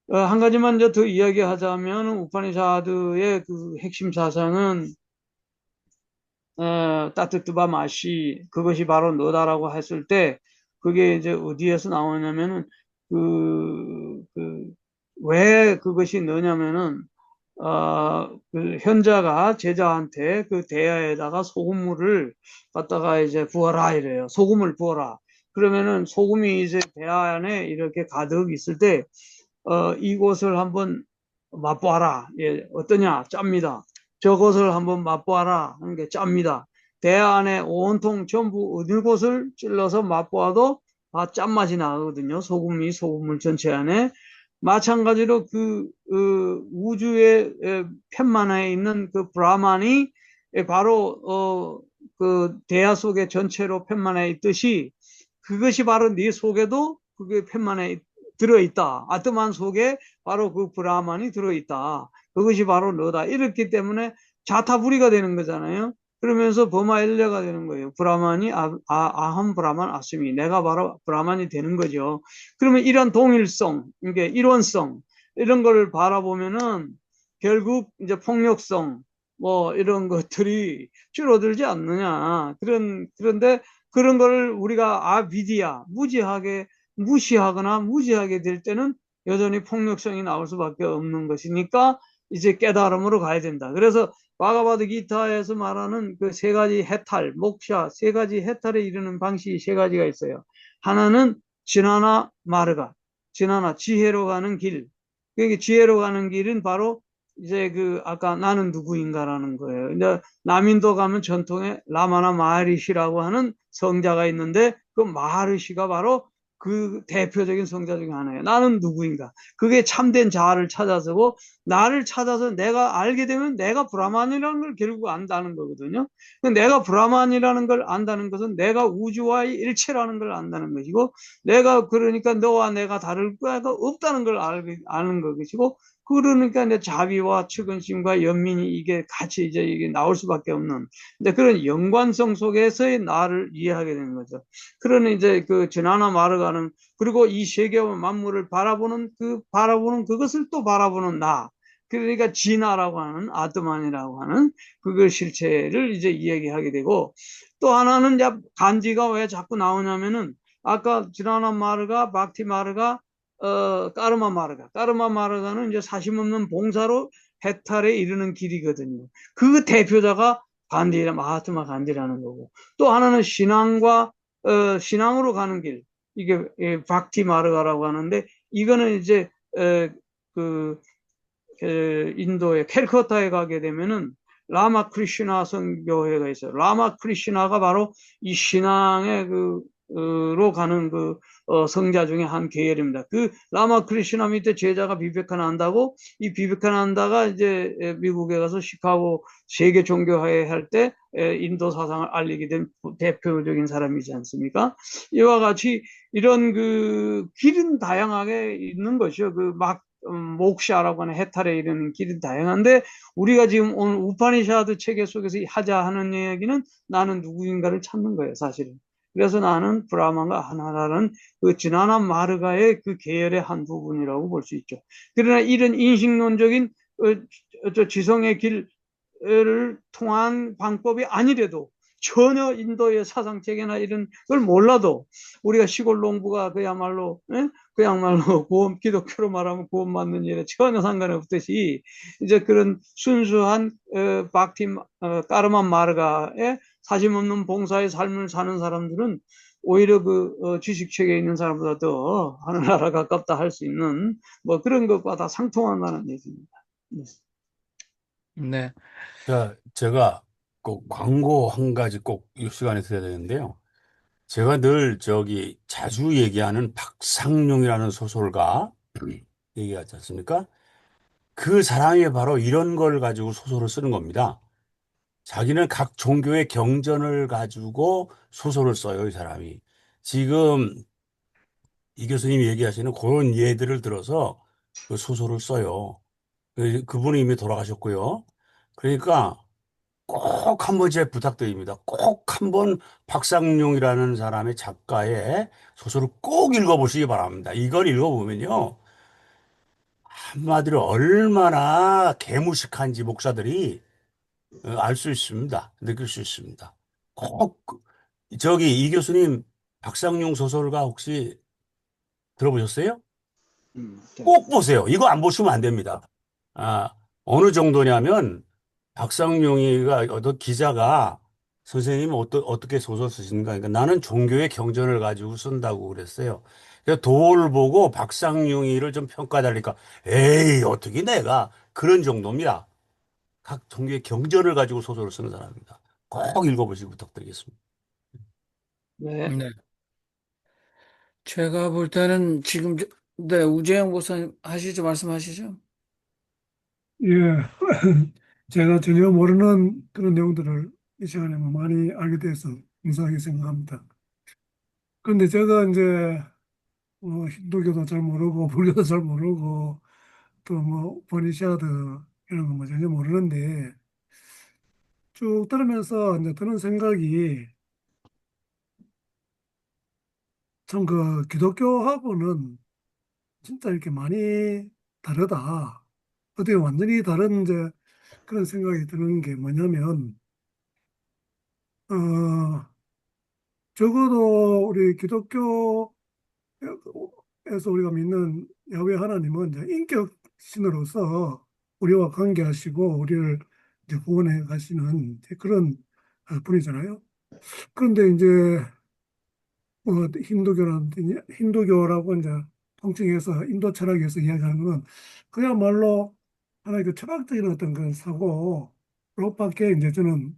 한 가지만 이제 더 이야기하자면, 우파니샤드의 그 핵심 사상은 따뜻뜨바 마시, 그것이 바로 너다라고 했을 때, 그게 이제 어디에서 나오냐면은 왜 그것이 너냐면은 그 현자가 제자한테 그 대야에다가 소금물을 갖다가 이제 부어라 이래요. 소금을 부어라. 그러면은 소금이 이제 대야 안에 이렇게 가득 있을 때 이곳을 한번 맛보아라. 예, 어떠냐? 짭니다. 저것을 한번 맛보아라 하는 게 짭니다. 대야 안에 온통 전부 어느 곳을 찔러서 맛보아도 다 짠맛이 나거든요. 소금물 전체 안에. 마찬가지로 그 우주의 편만에 있는 그 브라만이 바로 그 대야 속에 전체로 편만해 있듯이 그것이 바로 네 속에도 그게 편만에 들어있다. 아트만 속에 바로 그 브라만이 들어있다. 그것이 바로 너다. 이렇기 때문에 자타불이가 되는 거잖아요. 그러면서 버마일레가 되는 거예요. 브라만이 아함 브라만 아스미. 내가 바로 브라만이 되는 거죠. 그러면 이런 동일성, 이게 일원성 이런 걸 바라보면은 결국 이제 폭력성 뭐 이런 것들이 줄어들지 않느냐. 그런데 그런 걸 우리가 아비디아 무지하게 무시하거나 무지하게 될 때는 여전히 폭력성이 나올 수밖에 없는 것이니까 이제 깨달음으로 가야 된다. 그래서 바가바드 기타에서 말하는 그 세 가지 해탈, 목샤, 세 가지 해탈에 이르는 방식이 세 가지가 있어요. 하나는 지나나 마르가, 지나나 지혜로 가는 길. 그게 지혜로 가는 길은 바로 이제 그 아까 나는 누구인가라는 거예요. 이제 남인도 가면 전통에 라마나 마하리시라고 하는 성자가 있는데 그 마하리시가 바로 그 대표적인 성자 중에 하나예요. 나는 누구인가? 그게 참된 자아를 찾아서고 나를 찾아서 내가 알게 되면 내가 브라만이라는 걸 결국 안다는 거거든요. 내가 브라만이라는 걸 안다는 것은 내가 우주와의 일체라는 걸 안다는 것이고 내가 그러니까 너와 내가 다를 바가 없다는 걸 아는 것이고 그러니까 이제 자비와 측은심과 연민이 이게 같이 이제 이게 나올 수밖에 없는 근데 그런 연관성 속에서의 나를 이해하게 되는 거죠. 그러는 이제 그 전하나 마르가는 그리고 이 세계와 만물을 바라보는 그것을 또 바라보는 나. 그러니까 진화라고 하는 아트만이라고 하는 그걸 실체를 이제 이야기하게 되고 또 하나는 이제 간지가 왜 자꾸 나오냐면은 아까 지나나 마르가 박티 마르가 까르마 마르가는 이제 사심 없는 봉사로 해탈에 이르는 길이거든요. 그 대표자가 마하트마 간디라는 거고 또 하나는 신앙으로 가는 길 이게 박티 마르가라고 하는데 이거는 이제 그 인도의 캘커타에 가게 되면은 라마 크리슈나 선교회가 있어요. 라마 크리슈나가 바로 이 신앙의 로 가는 성자 중에 한 계열입니다. 그 라마 크리슈나 밑에 제자가 비베카난다고 이 비베카난다가 이제 미국에 가서 시카고 세계 종교회의 할 때 인도 사상을 알리게 된 대표적인 사람이지 않습니까? 이와 같이 이런 그 길은 다양하게 있는 것이요. 목샤라고 하는 해탈에 이르는 길이 다양한데 우리가 지금 오늘 우파니샤드 체계 속에서 하자 하는 얘기는 나는 누구인가를 찾는 거예요, 사실은. 그래서 나는 브라만과 하나라는 그 지나나 마르가의 그 계열의 한 부분이라고 볼 수 있죠. 그러나 이런 인식론적인 지성의 길을 통한 방법이 아니래도 전혀 인도의 사상체계나 이런 걸 몰라도 우리가 시골 농부가 그야말로 기독교로 말하면 구원받는 일에 전혀 상관이 없듯이 이제 그런 순수한 까르만 마르가의 사심 없는 봉사의 삶을 사는 사람들은 오히려 지식체계에 있는 사람보다 더 하늘나라 가깝다 할 수 있는 뭐 그런 것과 다 상통한다는 얘기입니다. 네. 자, 제가 꼭 광고 한 가지 꼭 이 시간에 드려야 되는데요. 제가 늘 자주 얘기하는 박상용이라는 소설가 얘기하지 않습니까? 그 사람이 바로 이런 걸 가지고 소설을 쓰는 겁니다. 자기는 각 종교의 경전을 가지고 소설을 써요, 이 사람이. 지금 이 교수님이 얘기하시는 그런 예들을 들어서 그 소설을 써요. 그분이 이미 돌아가셨고요. 그러니까 꼭 한번 제 부탁드립니다. 꼭 한번 박상용이라는 사람의 작가의 소설을 꼭 읽어보시기 바랍니다. 이걸 읽어보면요. 한마디로 얼마나 개무식한지 목사들이 알 수 있습니다. 느낄 수 있습니다. 꼭, 이 교수님 박상용 소설가 혹시 들어보셨어요? 네. 꼭 보세요. 이거 안 보시면 안 됩니다. 아, 어느 정도냐면 박상용이가 어떤 기자가 선생님 어떻게 소설 쓰시는가? 그러니까 나는 종교의 경전을 가지고 쓴다고 그랬어요. 그래서 도를 보고 박상용이를 좀 평가달니까 에이 어떻게 내가 그런 정도입니다. 각 종교의 경전을 가지고 소설을 쓰는 사람입니다. 꼭 읽어보시기 부탁드리겠습니다. 네. 네. 제가 볼 때는 지금, 네, 우재영 목사님 말씀하시죠? 예, 제가 전혀 모르는 그런 내용들을 이 시간에 뭐 많이 알게 돼서 감사하게 생각합니다. 그런데 제가 이제 힌두교도 잘 모르고 불교도 잘 모르고 또 뭐 버니시아드 이런 거 뭐 전혀 모르는데 쭉 들으면서 이제 드는 생각이 참 그 기독교하고는 진짜 이렇게 많이 다르다. 어떻게 완전히 다른 이제 그런 생각이 드는 게 뭐냐면 어 적어도 우리 기독교에서 우리가 믿는 야훼 하나님은 이제 인격 신으로서 우리와 관계하시고 우리를 이제 구원해 가시는 이제 그런 분이잖아요. 그런데 이제 힌두교라고 이제 통칭해서 인도 철학에서 이야기하는 건 그야말로 하나의 그 철학적인 어떤 그런 사고로밖에 이제 저는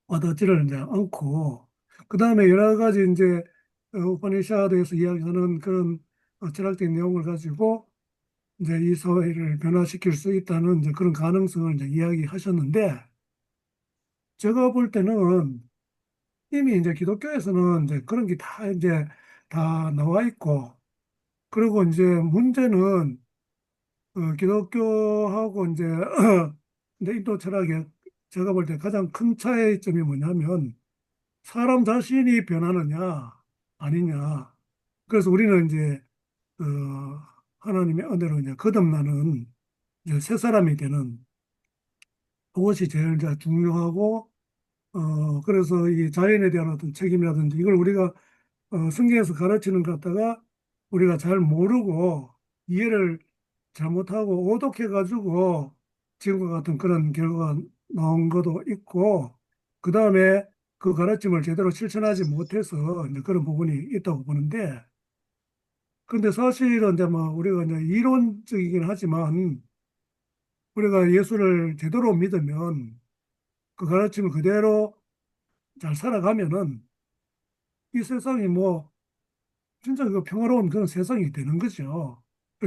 와닿지를 이제 않고 그 다음에 여러 가지 이제 우파니샤드에서 이야기하는 그런 철학적인 내용을 가지고 이제 이 사회를 변화시킬 수 있다는 이제 그런 가능성을 이제 이야기하셨는데 제가 볼 때는 이미 이제 기독교에서는 이제 그런 게 다 이제 다 나와 있고 그리고 이제 문제는 기독교하고 이제 근데 인도 철학의 제가 볼 때 가장 큰 차이점이 뭐냐면 사람 자신이 변하느냐 아니냐. 그래서 우리는 이제 어, 하나님의 은혜로 이제 거듭나는 이제 새 사람이 되는 그것이 제일 이제 중요하고 그래서 이 자연에 대한 어떤 책임이라든지 이걸 우리가 성경에서 가르치는 것 갖다가 우리가 잘 모르고 이해를 잘못하고 오독해가지고 지금과 같은 그런 결과가 나온 것도 있고 그 다음에 그 가르침을 제대로 실천하지 못해서 이제 그런 부분이 있다고 보는데 근데 사실은 이제 뭐 우리가 이제 이론적이긴 하지만 우리가 예수를 제대로 믿으면 그 가르침을 그대로 잘 살아가면은 이 세상이 뭐 진짜 그 평화로운 그런 세상이 되는 거죠.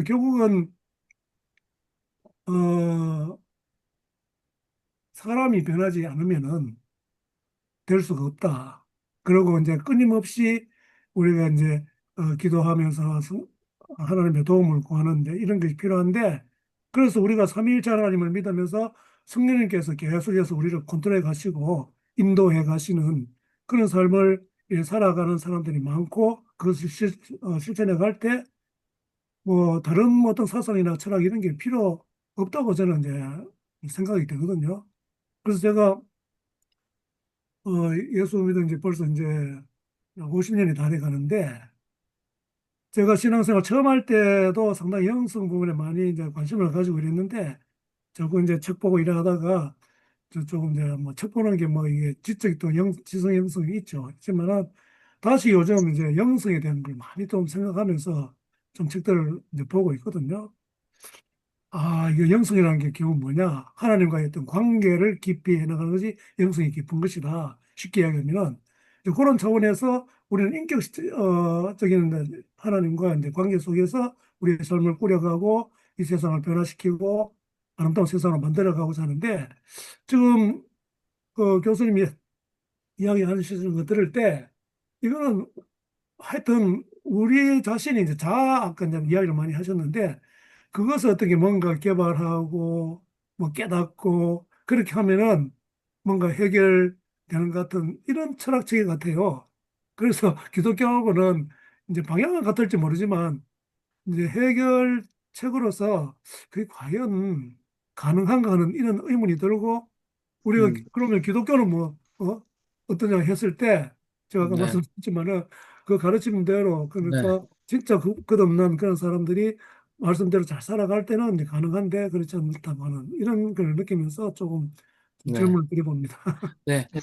결국은 어 사람이 변하지 않으면은 될 수가 없다. 그리고 이제 끊임없이 우리가 이제 기도하면서 하나님의 도움을 구하는데 이런 것이 필요한데 그래서 우리가 삼위일체 하나님을 믿으면서 성령님께서 계속해서 우리를 컨트롤해 가시고 인도해 가시는 그런 삶을 살아가는 사람들이 많고 그것을 실천해 갈 때 뭐 다른 뭐 어떤 사상이나 철학 이런 게 필요 없다고 저는 이제 생각이 되거든요. 그래서 제가 예수 믿은 지 벌써 이제 50년이 다 돼 가는데, 제가 신앙생활 처음 할 때도 상당히 영성 부분에 많이 이제 관심을 가지고 이랬는데, 자꾸 이제 책 보고 일을 하다가, 조금 이제 뭐 책 보는 게 뭐 이게 지적 또 지성 영성이 있죠. 있지만은, 다시 요즘 이제 영성에 대한 걸 많이 좀 생각하면서 좀 책들을 이제 보고 있거든요. 아, 이게 영성이라는 게 결국 뭐냐? 하나님과의 어떤 관계를 깊이 해나가는 것이 영성이 깊은 것이다. 쉽게 이야기하면 이제 그런 차원에서 우리는 인격적인 하나님과 이제 관계 속에서 우리의 삶을 꾸려가고 이 세상을 변화시키고 아름다운 세상을 만들어가고자 하는데 지금 그 교수님이 이야기하시는 거 들을 때 이거는 하여튼 우리 자신이 이제 자아 아까 이제 이야기를 많이 하셨는데 그것을 어떻게 뭔가 개발하고 뭐 깨닫고 그렇게 하면은 뭔가 해결되는 것 같은 이런 철학 체계 같아요. 그래서 기독교하고는 이제 방향은 같을지 모르지만 이제 해결책으로서 그게 과연 가능한가 하는 이런 의문이 들고 우리가 음, 그러면 기독교는 뭐 어떠냐 했을 때 제가 아까 네, 말씀드렸지만은 그 가르침대로 네, 그러니까 진짜 끝없는 그런 사람들이 말씀대로 잘 살아갈 때는 이제 가능한데 그렇지 않다고 하는 이런 걸 느끼면서 조금 네, 질문을 드려봅니다. 네. 예,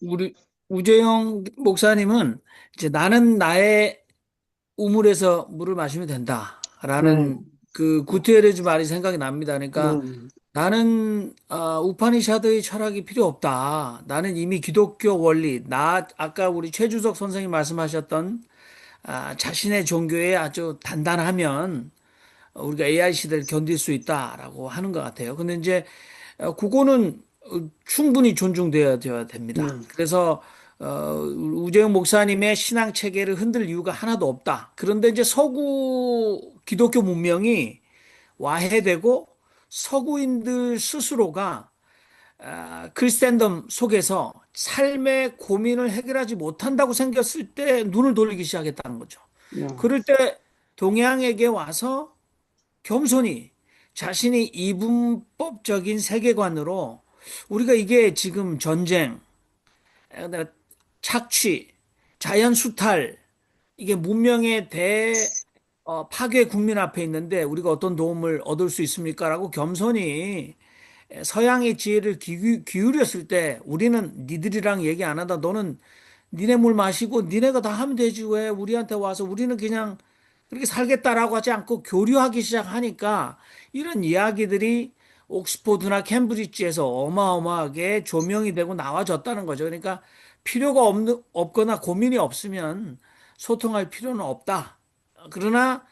우리 우재영 목사님은 이제 나는 나의 우물에서 물을 마시면 네, 된다라는 그 구테레즈 말이 생각이 납니다. 네, 그러니까 나는 우파니샤드의 철학이 필요 없다. 나는 이미 기독교 원리, 나 아까 우리 최주석 선생님 말씀하셨던 자신의 종교에 아주 단단하면 우리가 AI 시대를 견딜 수 있다라고 하는 것 같아요. 근데 이제 그거는 충분히 존중되어야 됩니다. 네. 그래서 우재용 목사님의 신앙 체계를 흔들 이유가 하나도 없다. 그런데 이제 서구 기독교 문명이 와해되고 서구인들 스스로가 크리스텐덤 속에서 삶의 고민을 해결하지 못한다고 생겼을 때 눈을 돌리기 시작했다는 거죠. 네. 그럴 때 동양에게 와서 겸손히 자신이 이분법적인 세계관으로 우리가 이게 지금 전쟁, 착취, 자연 수탈, 이게 문명의 파괴 국민 앞에 있는데 우리가 어떤 도움을 얻을 수 있습니까? 라고 겸손히 서양의 지혜를 기울였을 때 우리는 니들이랑 얘기 안 하다 너는 니네 물 마시고 니네가 다 하면 되지 왜 우리한테 와서 우리는 그냥 그렇게 살겠다라고 하지 않고 교류하기 시작하니까 이런 이야기들이 옥스포드나 캠브리지에서 어마어마하게 조명이 되고 나와졌다는 거죠. 그러니까 필요가 없거나 고민이 없으면 소통할 필요는 없다. 그러나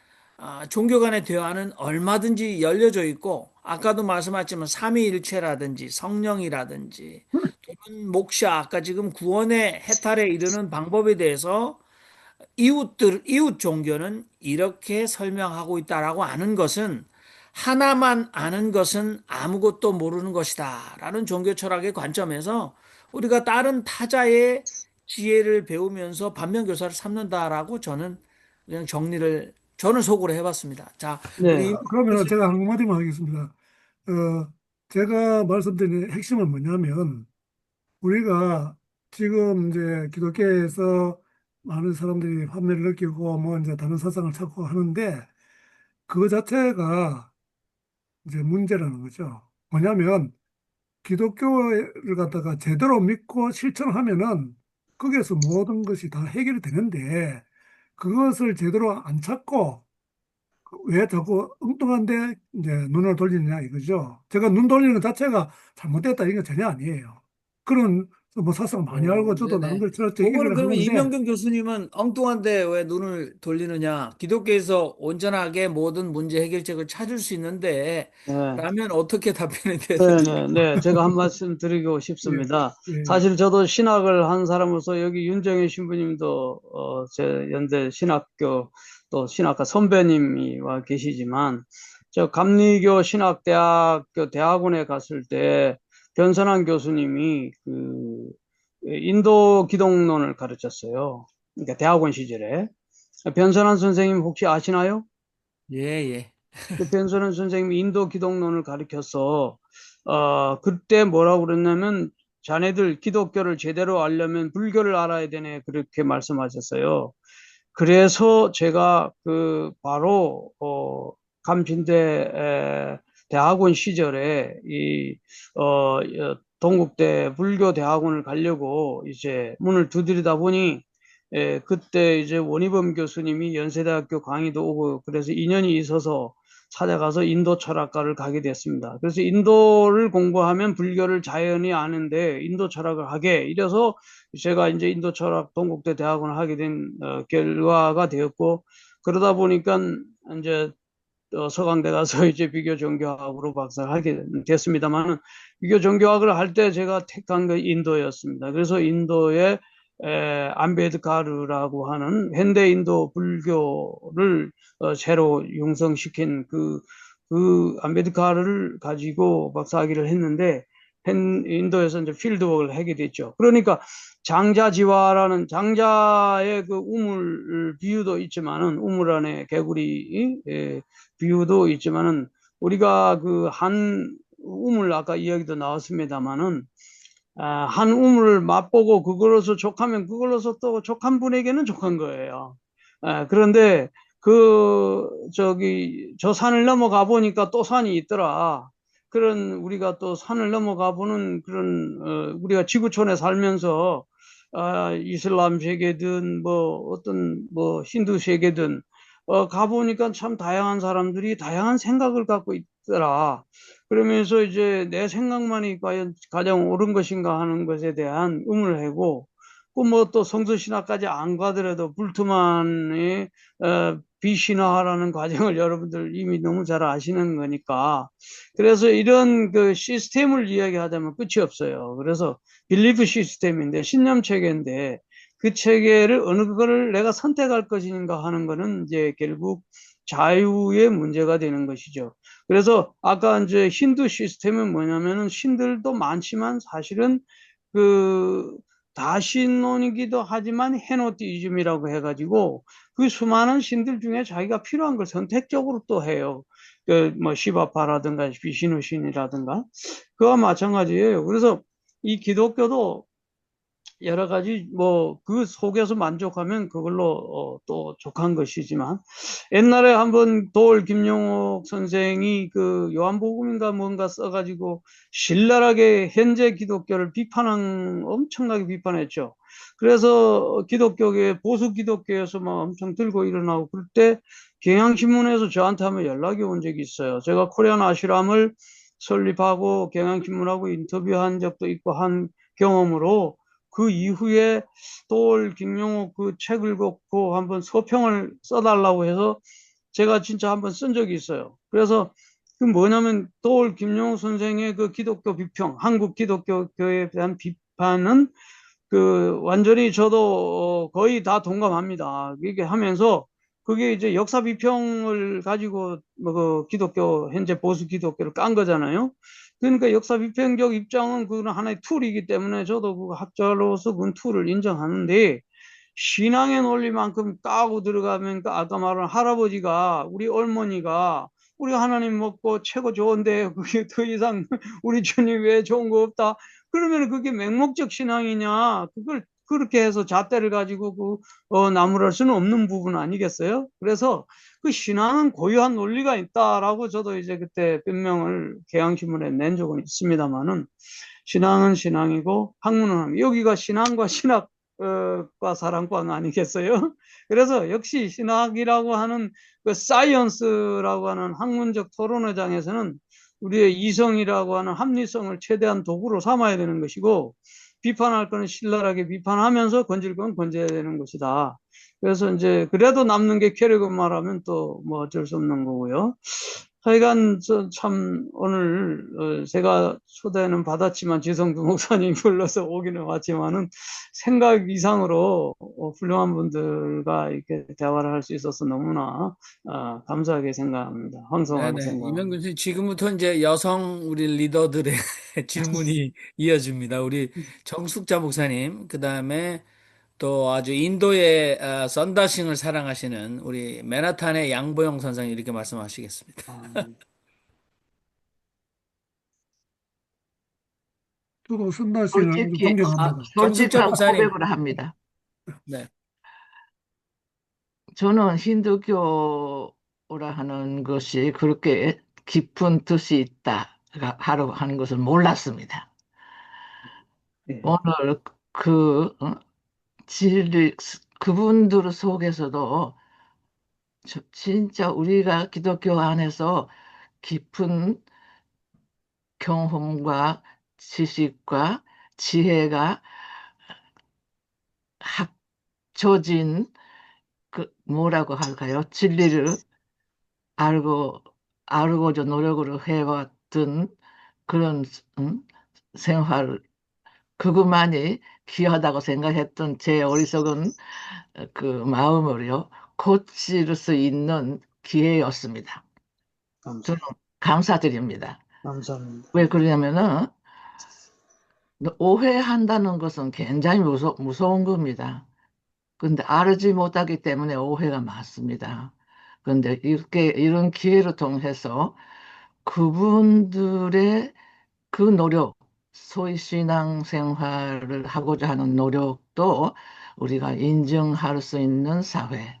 종교 간의 대화는 얼마든지 열려져 있고 아까도 말씀하셨지만 삼위일체라든지 성령이라든지 또는 목자 아까 지금 구원의 해탈에 이르는 방법에 대해서 이웃 종교는 이렇게 설명하고 있다라고 아는 것은 하나만 아는 것은 아무것도 모르는 것이다라는 종교 철학의 관점에서 우리가 다른 타자의 지혜를 배우면서 반면교사를 삼는다라고 저는 그냥 저는 속으로 해봤습니다. 자, 네. 우리 그러면 제가 한마디만 하겠습니다. 제가 말씀드린 핵심은 뭐냐면 우리가 지금 이제 기독교에서 많은 사람들이 환멸을 느끼고 뭐 이제 다른 사상을 찾고 하는데 그거 자체가 이제 문제라는 거죠. 뭐냐면 기독교를 갖다가 제대로 믿고 실천하면은 거기에서 모든 것이 다 해결이 되는데 그것을 제대로 안 찾고 왜 자꾸 엉뚱한데 이제 눈을 돌리느냐 이거죠. 제가 눈 돌리는 것 자체가 잘못됐다 이건 전혀 아니에요. 그런 뭐 사상 많이 알고 저도 네네. 나름대로 철학적 그거는 해결을 그러면 하는데 이명경 교수님은 엉뚱한데 왜 눈을 돌리느냐? 기독교에서 온전하게 모든 문제 해결책을 찾을 수 있는데 네. 라면 어떻게 답변이 돼야 네, 됩니까? 네, 네. 제가 한 말씀 드리고 예, 싶습니다. 예, 사실 저도 신학을 한 사람으로서 여기 윤정현 신부님도 제 연대 신학교 또 신학과 선배님이 와 계시지만 저 감리교 신학대학교 대학원에 갔을 때 변선한 교수님이 그 인도 기독론을 가르쳤어요. 그러니까 대학원 시절에 변선한 선생님 혹시 아시나요? 예, 예. 그 변선한 선생님이 인도 기독론을 가르쳐서 그때 뭐라고 그랬냐면 자네들 기독교를 제대로 알려면 불교를 알아야 되네 그렇게 말씀하셨어요. 그래서 제가 그 바로 감신대 대학원 시절에 이 동국대 불교 대학원을 가려고 이제 문을 두드리다 보니 그때 이제 원희범 교수님이 연세대학교 강의도 오고 그래서 인연이 있어서 찾아가서 인도 철학과를 가게 됐습니다. 그래서 인도를 공부하면 불교를 자연히 아는데 인도 철학을 하게 이래서 제가 이제 인도 철학 동국대 대학원을 하게 된 결과가 되었고 그러다 보니까 이제 서강대 가서 이제 비교 종교학으로 박사를 하게 됐습니다만은 비교 종교학을 할 때 제가 택한 게 인도였습니다. 그래서 인도의 암베드카르라고 하는 현대 인도 불교를 새로 융성시킨 그 암베드카르를 가지고 박사학위를 했는데 인도에서 이제 필드워크를 하게 됐죠. 그러니까 장자지화라는 장자의 그 우물 비유도 있지만은 우물 안에 개구리 비유도 있지만은 우리가 그 한 우물 아까 이야기도 나왔습니다만은 한 우물을 맛보고 그걸로서 족하면 그걸로서 또 족한 분에게는 족한 거예요. 그런데 저 산을 넘어가 보니까 또 산이 있더라. 그런 우리가 또 산을 넘어가 보는 그런 우리가 지구촌에 살면서 이슬람 세계든 뭐 어떤 뭐 힌두 세계든 가보니까 참 다양한 사람들이 다양한 생각을 갖고 있더라. 그러면서 이제 내 생각만이 과연 가장 옳은 것인가 하는 것에 대한 의문을 하고 그 뭐 또 성서신학까지 안 가더라도 불트만의 비신화하라는 과정을 여러분들 이미 너무 잘 아시는 거니까. 그래서 이런 그 시스템을 이야기하자면 끝이 없어요. 그래서 빌리프 시스템인데, 신념 체계인데, 그 체계를 어느 거를 내가 선택할 것인가 하는 거는 이제 결국 자유의 문제가 되는 것이죠. 그래서 아까 이제 힌두 시스템은 뭐냐면은 신들도 많지만 사실은 그 다신론이기도 하지만 헤노티즘이라고 해가지고 그 수많은 신들 중에 자기가 필요한 걸 선택적으로 또 해요. 그 뭐 시바파라든가 비시누 신이라든가 그와 마찬가지예요. 그래서 이 기독교도 여러 가지 뭐 그 속에서 만족하면 그걸로 또 족한 것이지만, 옛날에 한번 도올 김용옥 선생이 그 요한복음인가 뭔가 써가지고 신랄하게 현재 기독교를 엄청나게 비판했죠. 그래서 기독교계 보수 기독교에서 막 엄청 들고 일어나고 그럴 때 경향신문에서 저한테 한번 연락이 온 적이 있어요. 제가 코리안 아슈람을 설립하고 경향신문하고 인터뷰한 적도 있고 한 경험으로 그 이후에 도올 김용옥 그 책을 읽고 한번 서평을 써달라고 해서 제가 진짜 한번 쓴 적이 있어요. 그래서 그 뭐냐면 도올 김용옥 선생의 그 기독교 비평, 한국 기독교에 대한 비판은 그 완전히 저도 거의 다 동감합니다. 이게 하면서 그게 이제 역사 비평을 가지고 뭐그 기독교 현재 보수 기독교를 깐 거잖아요. 그러니까 역사 비평적 입장은 그건 하나의 툴이기 때문에 저도 그 학자로서 그 툴을 인정하는데, 신앙의 논리만큼 까고 들어가면 아까 말한 할아버지가 우리 어머니가 우리 하나님 먹고 최고 좋은데 그게 더 이상 우리 주님 왜 좋은 거 없다 그러면 그게 맹목적 신앙이냐? 그걸 그렇게 해서 잣대를 가지고 나무랄 수는 없는 부분 아니겠어요? 그래서 그 신앙은 고유한 논리가 있다라고 저도 이제 그때 변명을 경향신문에 낸 적은 있습니다만은, 신앙은 신앙이고 학문은 학문. 여기가 신앙과 신학과 사랑과는 아니겠어요? 그래서 역시 신학이라고 하는 그 사이언스라고 하는 학문적 토론회장에서는 우리의 이성이라고 하는 합리성을 최대한 도구로 삼아야 되는 것이고, 비판할 거는 신랄하게 비판하면서 건질 건 건져야 되는 것이다. 그래서 이제 그래도 남는 게 캐리건 말하면 또 뭐 어쩔 수 없는 거고요. 하여간 참 오늘 제가 초대는 받았지만 지성두 목사님 불러서 오기는 왔지만은 생각 이상으로 훌륭한 분들과 이렇게 대화를 할 수 있어서 너무나 감사하게 생각합니다. 황송하게 네네. 생각합니다. 이명균 씨, 지금부터 이제 여성 우리 리더들의 질문이 이어집니다. 우리 정숙자 목사님, 그 다음에 또 아주 인도의 썬다싱을 사랑하시는 우리 맨하탄의 양보영 선생님 이렇게 말씀하시겠습니다. 저도 선다싱을 아주 솔직히, 존경합니다. 정숙자 솔직한 목사님, 고백을 합니다. 네, 저는 힌두교라 하는 것이 그렇게 깊은 뜻이 있다 하는 것을 몰랐습니다. 네. 오늘 그 진리, 그분들 속에서도 진짜 우리가 기독교 안에서 깊은 경험과 지식과 지혜가 합쳐진 그 뭐라고 할까요? 진리를 알고 알고자 노력을 해왔던 그런 생활, 그것만이 귀하다고 생각했던 제 어리석은 그 마음을요 고칠 수 있는 기회였습니다. 저는 감사드립니다. 감사합니다. 왜 그러냐면은 오해한다는 것은 굉장히 무서운 겁니다. 근데 알지 못하기 때문에 오해가 많습니다. 그런데 이렇게 이런 기회를 통해서 그분들의 그 노력, 소위 신앙생활을 하고자 하는 노력도 우리가 인정할 수 있는 사회.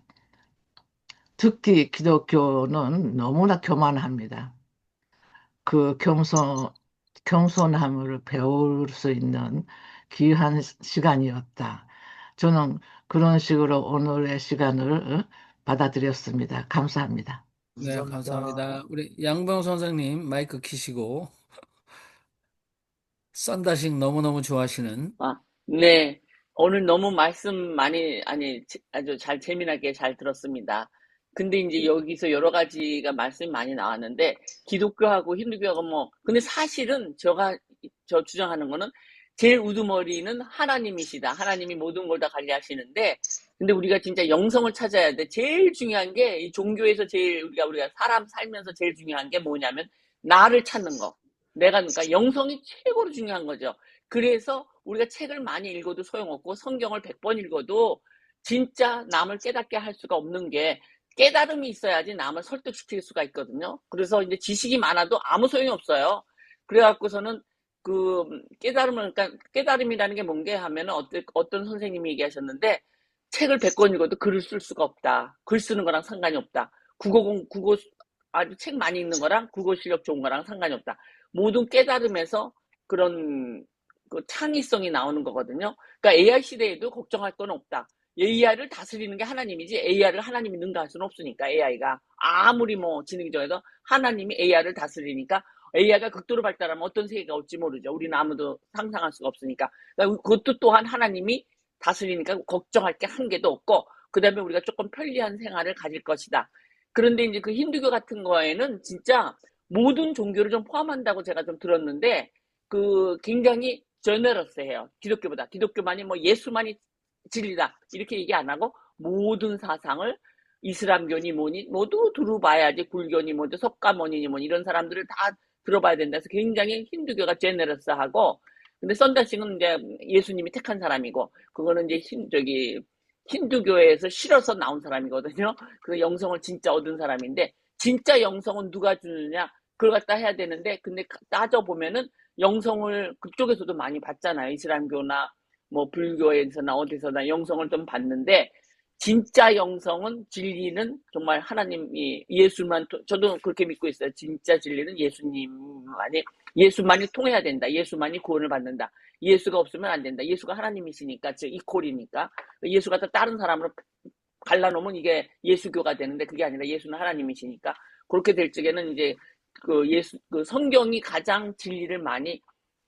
특히 기독교는 너무나 교만합니다. 그 겸손함을 배울 수 있는 귀한 시간이었다. 저는 그런 식으로 오늘의 시간을 받아들였습니다. 감사합니다. 네, 감사합니다. 감사합니다. 우리 양보영 선생님 마이크 키시고 썬다싱 너무너무 좋아하시는 네. 오늘 너무 말씀 많이, 아주 잘 재미나게 잘 들었습니다. 근데 이제 여기서 여러 가지가 말씀이 많이 나왔는데, 기독교하고 힌두교하고 뭐, 근데 사실은 저 주장하는 거는 제일 우두머리는 하나님이시다. 하나님이 모든 걸 다 관리하시는데, 근데 우리가 진짜 영성을 찾아야 돼. 제일 중요한 게, 이 종교에서 제일 우리가 사람 살면서 제일 중요한 게 뭐냐면, 나를 찾는 거. 그러니까 영성이 최고로 중요한 거죠. 그래서 우리가 책을 많이 읽어도 소용없고, 성경을 100번 읽어도 진짜 남을 깨닫게 할 수가 없는 게, 깨달음이 있어야지 남을 설득시킬 수가 있거든요. 그래서 이제 지식이 많아도 아무 소용이 없어요. 그래갖고서는 그러니까 깨달음이라는 게 뭔게 하면은 어떤 선생님이 얘기하셨는데, 책을 100권 읽어도 글을 쓸 수가 없다. 글 쓰는 거랑 상관이 없다. 국어 아주 책 많이 읽는 거랑 국어 실력 좋은 거랑 상관이 없다. 모든 깨달음에서 그런 그 창의성이 나오는 거거든요. 그러니까 AI 시대에도 걱정할 건 없다. AI를 다스리는 게 하나님이지, AI를 하나님이 능가할 수는 없으니까. AI가 아무리 뭐 지능이 좋아도 하나님이 AI를 다스리니까, AI가 극도로 발달하면 어떤 세계가 올지 모르죠. 우리는 아무도 상상할 수가 없으니까. 그러니까 그것도 또한 하나님이 다스리니까 걱정할 게 한 개도 없고, 그 다음에 우리가 조금 편리한 생활을 가질 것이다. 그런데 이제 그 힌두교 같은 거에는 진짜 모든 종교를 좀 포함한다고 제가 좀 들었는데, 굉장히 제너러스해요. 기독교보다. 기독교만이 뭐 예수만이 진리다 이렇게 얘기 안 하고, 모든 사상을 이슬람교니 뭐니 모두 들어봐야지, 불교니 뭐지 석가모니니 뭐니 이런 사람들을 다 들어봐야 된다 해서 굉장히 힌두교가 제너러스하고, 근데 썬다싱은 이제 예수님이 택한 사람이고, 그거는 이제 힌두교에서 실어서 나온 사람이거든요. 그 영성을 진짜 얻은 사람인데, 진짜 영성은 누가 주느냐, 그걸 갖다 해야 되는데, 근데 따져보면은 영성을 그쪽에서도 많이 받잖아요. 이슬람교나 뭐 불교에서나 어디서나 영성을 좀 받는데, 진짜 영성은, 진리는 정말 하나님이 저도 그렇게 믿고 있어요. 진짜 진리는 예수만이 통해야 된다. 예수만이 구원을 받는다. 예수가 없으면 안 된다. 예수가 하나님이시니까, 즉 이퀄이니까. 예수가 또 다른 사람으로 갈라놓으면 이게 예수교가 되는데, 그게 아니라 예수는 하나님이시니까. 그렇게 될 적에는 이제 성경이 가장 진리를 많이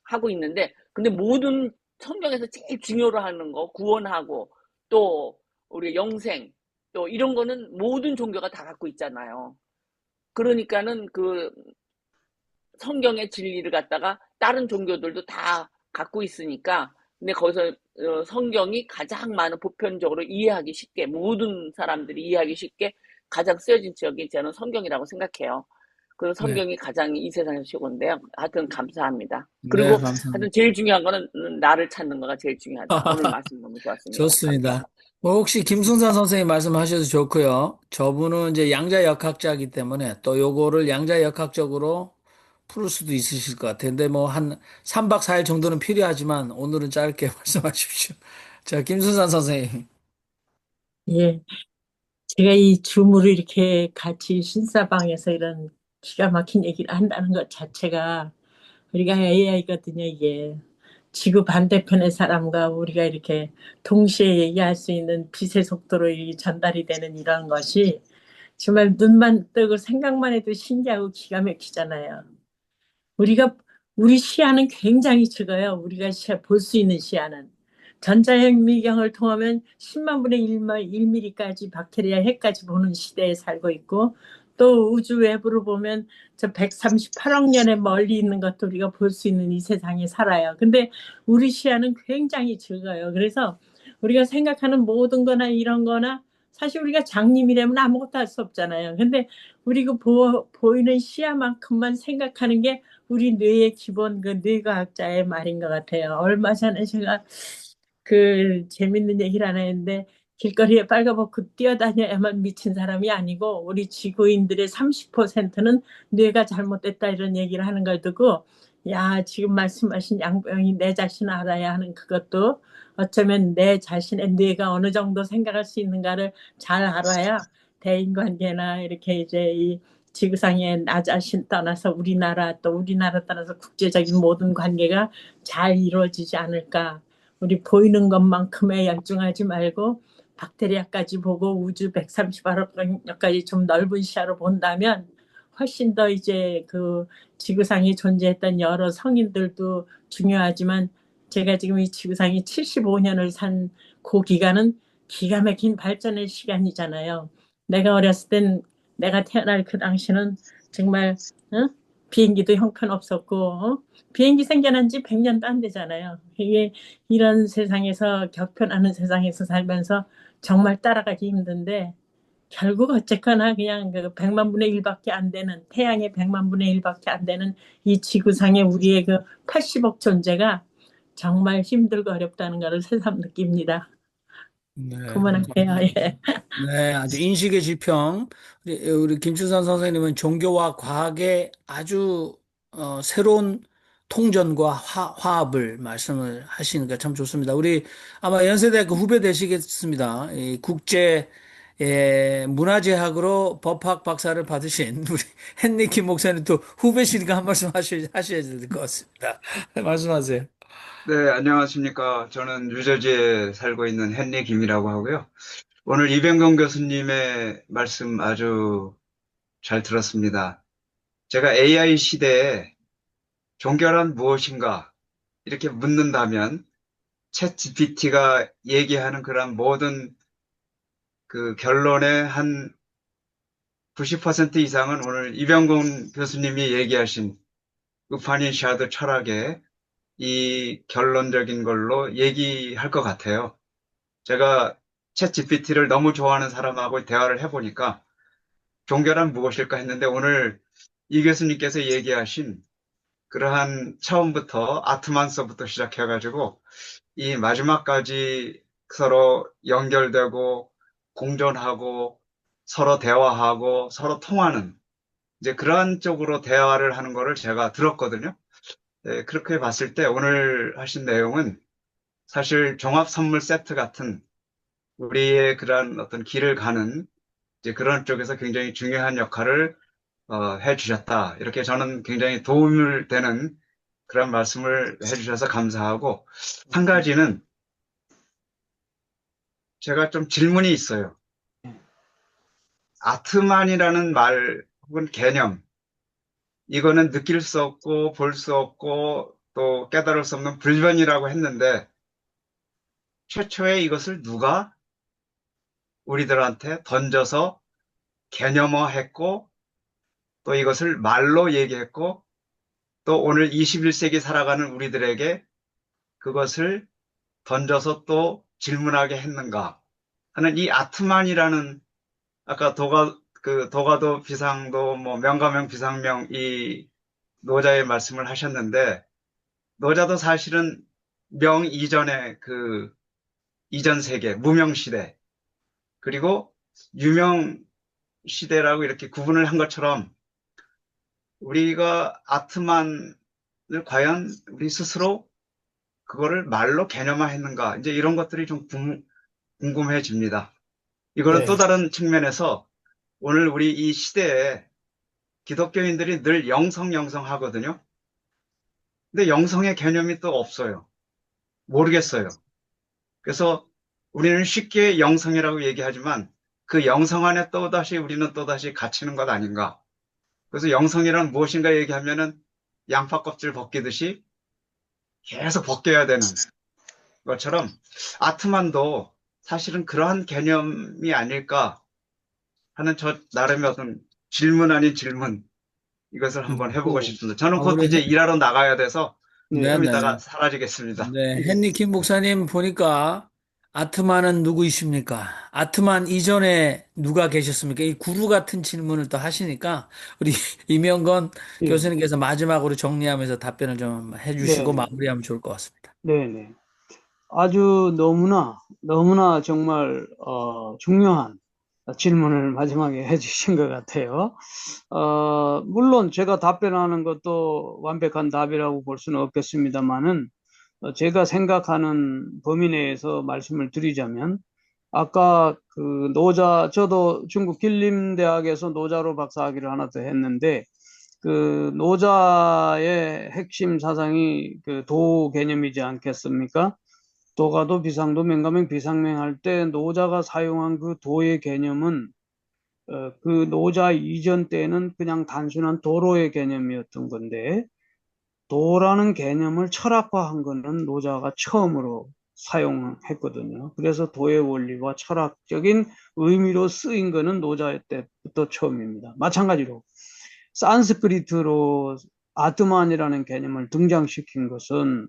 하고 있는데, 근데 모든 성경에서 제일 중요로 하는 거, 구원하고 또 우리 영생, 또 이런 거는 모든 종교가 다 갖고 있잖아요. 그러니까는 성경의 진리를 갖다가 다른 종교들도 다 갖고 있으니까, 근데 거기서 성경이 가장 많은 보편적으로 이해하기 쉽게, 모든 사람들이 이해하기 쉽게 가장 쓰여진 지역이 저는 성경이라고 생각해요. 그래서 네. 성경이 가장 이 세상에서 최고인데요. 하여튼 감사합니다. 네, 그리고 감사합니다. 하여튼 제일 중요한 거는 나를 찾는 거가 제일 중요하다. 오늘 말씀 너무 좋았습니다. 좋습니다. 감사합니다. 뭐 혹시 김순산 선생님 말씀하셔도 좋고요. 저분은 이제 양자 역학자이기 때문에 또 요거를 양자 역학적으로 풀을 수도 있으실 것 같아요. 근데 뭐 한 3박 4일 정도는 필요하지만 오늘은 짧게 말씀하십시오. 자, 김순산 선생님. 예, 제가 이 줌으로 이렇게 같이 신사방에서 이런 기가 막힌 얘기를 한다는 것 자체가, 우리가 AI거든요, 이게. 지구 반대편의 사람과 우리가 이렇게 동시에 얘기할 수 있는 빛의 속도로 전달이 되는 이런 것이 정말 눈만 뜨고 생각만 해도 신기하고 기가 막히잖아요. 우리 시야는 굉장히 적어요. 우리가 볼 수 있는 시야는. 전자현미경을 통하면 10만 분의 1mm까지 박테리아 핵까지 보는 시대에 살고 있고, 또 우주 외부로 보면 저 138억 년에 멀리 있는 것도 우리가 볼 수 있는 이 세상에 살아요. 근데 우리 시야는 굉장히 적어요. 그래서 우리가 생각하는 모든 거나 이런 거나, 사실 우리가 장님이라면 아무것도 할 수 없잖아요. 근데 우리 보이는 시야만큼만 생각하는 게 우리 뇌의 기본 뇌과학자의 말인 것 같아요. 얼마 전에 제가 재밌는 얘기를 하나 했는데, 길거리에 빨가벗고 뛰어다녀야만 미친 사람이 아니고 우리 지구인들의 30%는 뇌가 잘못됐다 이런 얘기를 하는 걸 듣고, 야, 지금 말씀하신 양병이 내 자신을 알아야 하는 그것도 어쩌면 내 자신의 뇌가 어느 정도 생각할 수 있는가를 잘 알아야 대인관계나 이렇게 이제 이 지구상에 나 자신 떠나서 우리나라 떠나서 국제적인 모든 관계가 잘 이루어지지 않을까. 우리 보이는 것만큼에 열중하지 말고 박테리아까지 보고 우주 138억 년까지 좀 넓은 시야로 본다면 훨씬 더 이제 지구상에 존재했던 여러 성인들도 중요하지만, 제가 지금 이 지구상에 75년을 산 그 기간은 기가 막힌 발전의 시간이잖아요. 내가 어렸을 땐 내가 태어날 그 당시는 정말 어? 비행기도 형편없었고 비행기 생겨난 지 100년도 안 되잖아요. 이게 이런 세상에서 격변하는 세상에서 살면서 정말 따라가기 힘든데 결국 어쨌거나 그냥 그 100만 분의 1밖에 안 되는 태양의 100만 분의 1밖에 안 되는 이 지구상의 우리의 그 80억 존재가 정말 힘들고 어렵다는 것을 새삼 느낍니다. 네, 그만할게요. 예. 네, 아주 인식의 지평. 우리 김춘선 선생님은 종교와 과학의 아주 새로운 통전과 화합을 말씀을 하시니까 참 좋습니다. 우리 아마 연세대학교 후배 되시겠습니다. 이 국제 문화재학으로 법학 박사를 받으신 우리 헨리 김 목사님 또 후배시니까 한 말씀 하셔야 될 것 같습니다. 말씀하세요. 네, 안녕하십니까. 저는 뉴저지에 살고 있는 헨리 김이라고 하고요. 오늘 이병건 교수님의 말씀 아주 잘 들었습니다. 제가 AI 시대에 종교란 무엇인가 이렇게 묻는다면 챗 GPT가 얘기하는 그런 모든 그 결론의 한 90% 이상은 오늘 이병건 교수님이 얘기하신 우파니샤드 철학의 이 결론적인 걸로 얘기할 것 같아요. 제가 챗 GPT를 너무 좋아하는 사람하고 대화를 해보니까 종교란 무엇일까 했는데 오늘 이 교수님께서 얘기하신 그러한 처음부터 아트만서부터 시작해가지고 이 마지막까지 서로 연결되고 공존하고 서로 대화하고 서로 통하는 이제 그러한 쪽으로 대화를 하는 거를 제가 들었거든요. 네, 그렇게 봤을 때 오늘 하신 내용은 사실 종합 선물 세트 같은 우리의 그러한 어떤 길을 가는 이제 그런 쪽에서 굉장히 중요한 역할을 해주셨다. 이렇게 저는 굉장히 도움을 되는 그런 말씀을 해주셔서 감사하고 한 가지는 제가 좀 질문이 있어요. 아트만이라는 말 혹은 개념 이거는 느낄 수 없고 볼 수 없고 또 깨달을 수 없는 불변이라고 했는데 최초에 이것을 누가 우리들한테 던져서 개념화했고 또 이것을 말로 얘기했고 또 오늘 21세기 살아가는 우리들에게 그것을 던져서 또 질문하게 했는가 하는 이 아트만이라는 아까 도가도 비상도 뭐 명가명 비상명 이 노자의 말씀을 하셨는데 노자도 사실은 명 이전의 그 이전 세계 무명 시대 그리고 유명 시대라고 이렇게 구분을 한 것처럼 우리가 아트만을 과연 우리 스스로 그거를 말로 개념화했는가 이제 이런 것들이 좀 궁금해집니다. 이거는 또 네. 다른 측면에서 오늘 우리 이 시대에 기독교인들이 늘 영성 하거든요. 근데 영성의 개념이 또 없어요. 모르겠어요. 그래서 우리는 쉽게 영성이라고 얘기하지만 그 영성 안에 또다시 우리는 또다시 갇히는 것 아닌가. 그래서 영성이란 무엇인가 얘기하면은 양파 껍질 벗기듯이 계속 벗겨야 되는 것처럼 아트만도 사실은 그러한 개념이 아닐까 하는 저 나름의 어떤 질문 아닌 질문 이것을 한번 해보고 싶습니다. 저는 곧 우리 이제 일하러 나가야 돼서 좀 네네. 이따가 사라지겠습니다. 네, 헨리 킴 목사님 보니까 아트만은 누구이십니까? 아트만 이전에 누가 계셨습니까? 이 구루 같은 질문을 또 하시니까 우리 이명건 예. 교수님께서 마지막으로 정리하면서 답변을 좀 해주시고 네, 마무리하면 좋을 것 같습니다. 네. 아주 너무나 정말 중요한 질문을 마지막에 해주신 것 같아요. 물론 제가 답변하는 것도 완벽한 답이라고 볼 수는 없겠습니다만은 제가 생각하는 범위 내에서 말씀을 드리자면 아까 그 저도 중국 길림대학에서 노자로 박사학위를 하나 더 했는데 그 노자의 핵심 사상이 그 도 개념이지 않겠습니까? 도가도 비상도 명가명 비상명 할 때 노자가 사용한 그 도의 개념은 그 노자 이전 때는 그냥 단순한 도로의 개념이었던 건데 도라는 개념을 철학화한 거는 노자가 처음으로 사용했거든요. 그래서 도의 원리와 철학적인 의미로 쓰인 거는 노자 때부터 처음입니다. 마찬가지로 산스크리트로 아트만이라는 개념을 등장시킨 것은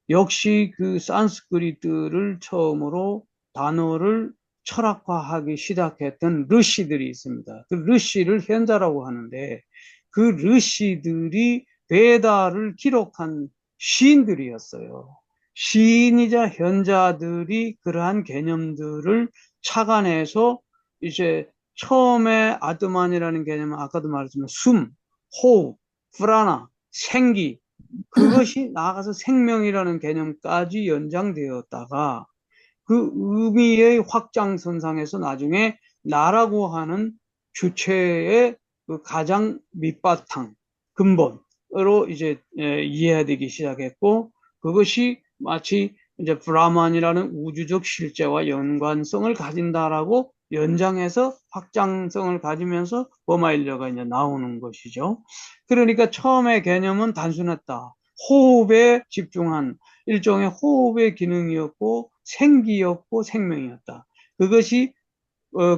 역시 그 산스크리트를 처음으로 단어를 철학화하기 시작했던 르시들이 있습니다. 그 르시를 현자라고 하는데 그 르시들이 베다를 기록한 시인들이었어요. 시인이자 현자들이 그러한 개념들을 착안해서 이제 처음에 아트만이라는 개념은 아까도 말했지만 숨, 호흡, 프라나, 생기, 그것이 나아가서 생명이라는 개념까지 연장되었다가 그 의미의 확장선상에서 나중에 나라고 하는 주체의 그 가장 밑바탕, 근본으로 이제 이해되기 시작했고, 그것이 마치 이제 브라만이라는 우주적 실제와 연관성을 가진다라고 연장해서 확장성을 가지면서 버마일러가 이제 나오는 것이죠. 그러니까 처음에 개념은 단순했다. 호흡에 집중한 일종의 호흡의 기능이었고 생기였고 생명이었다. 그것이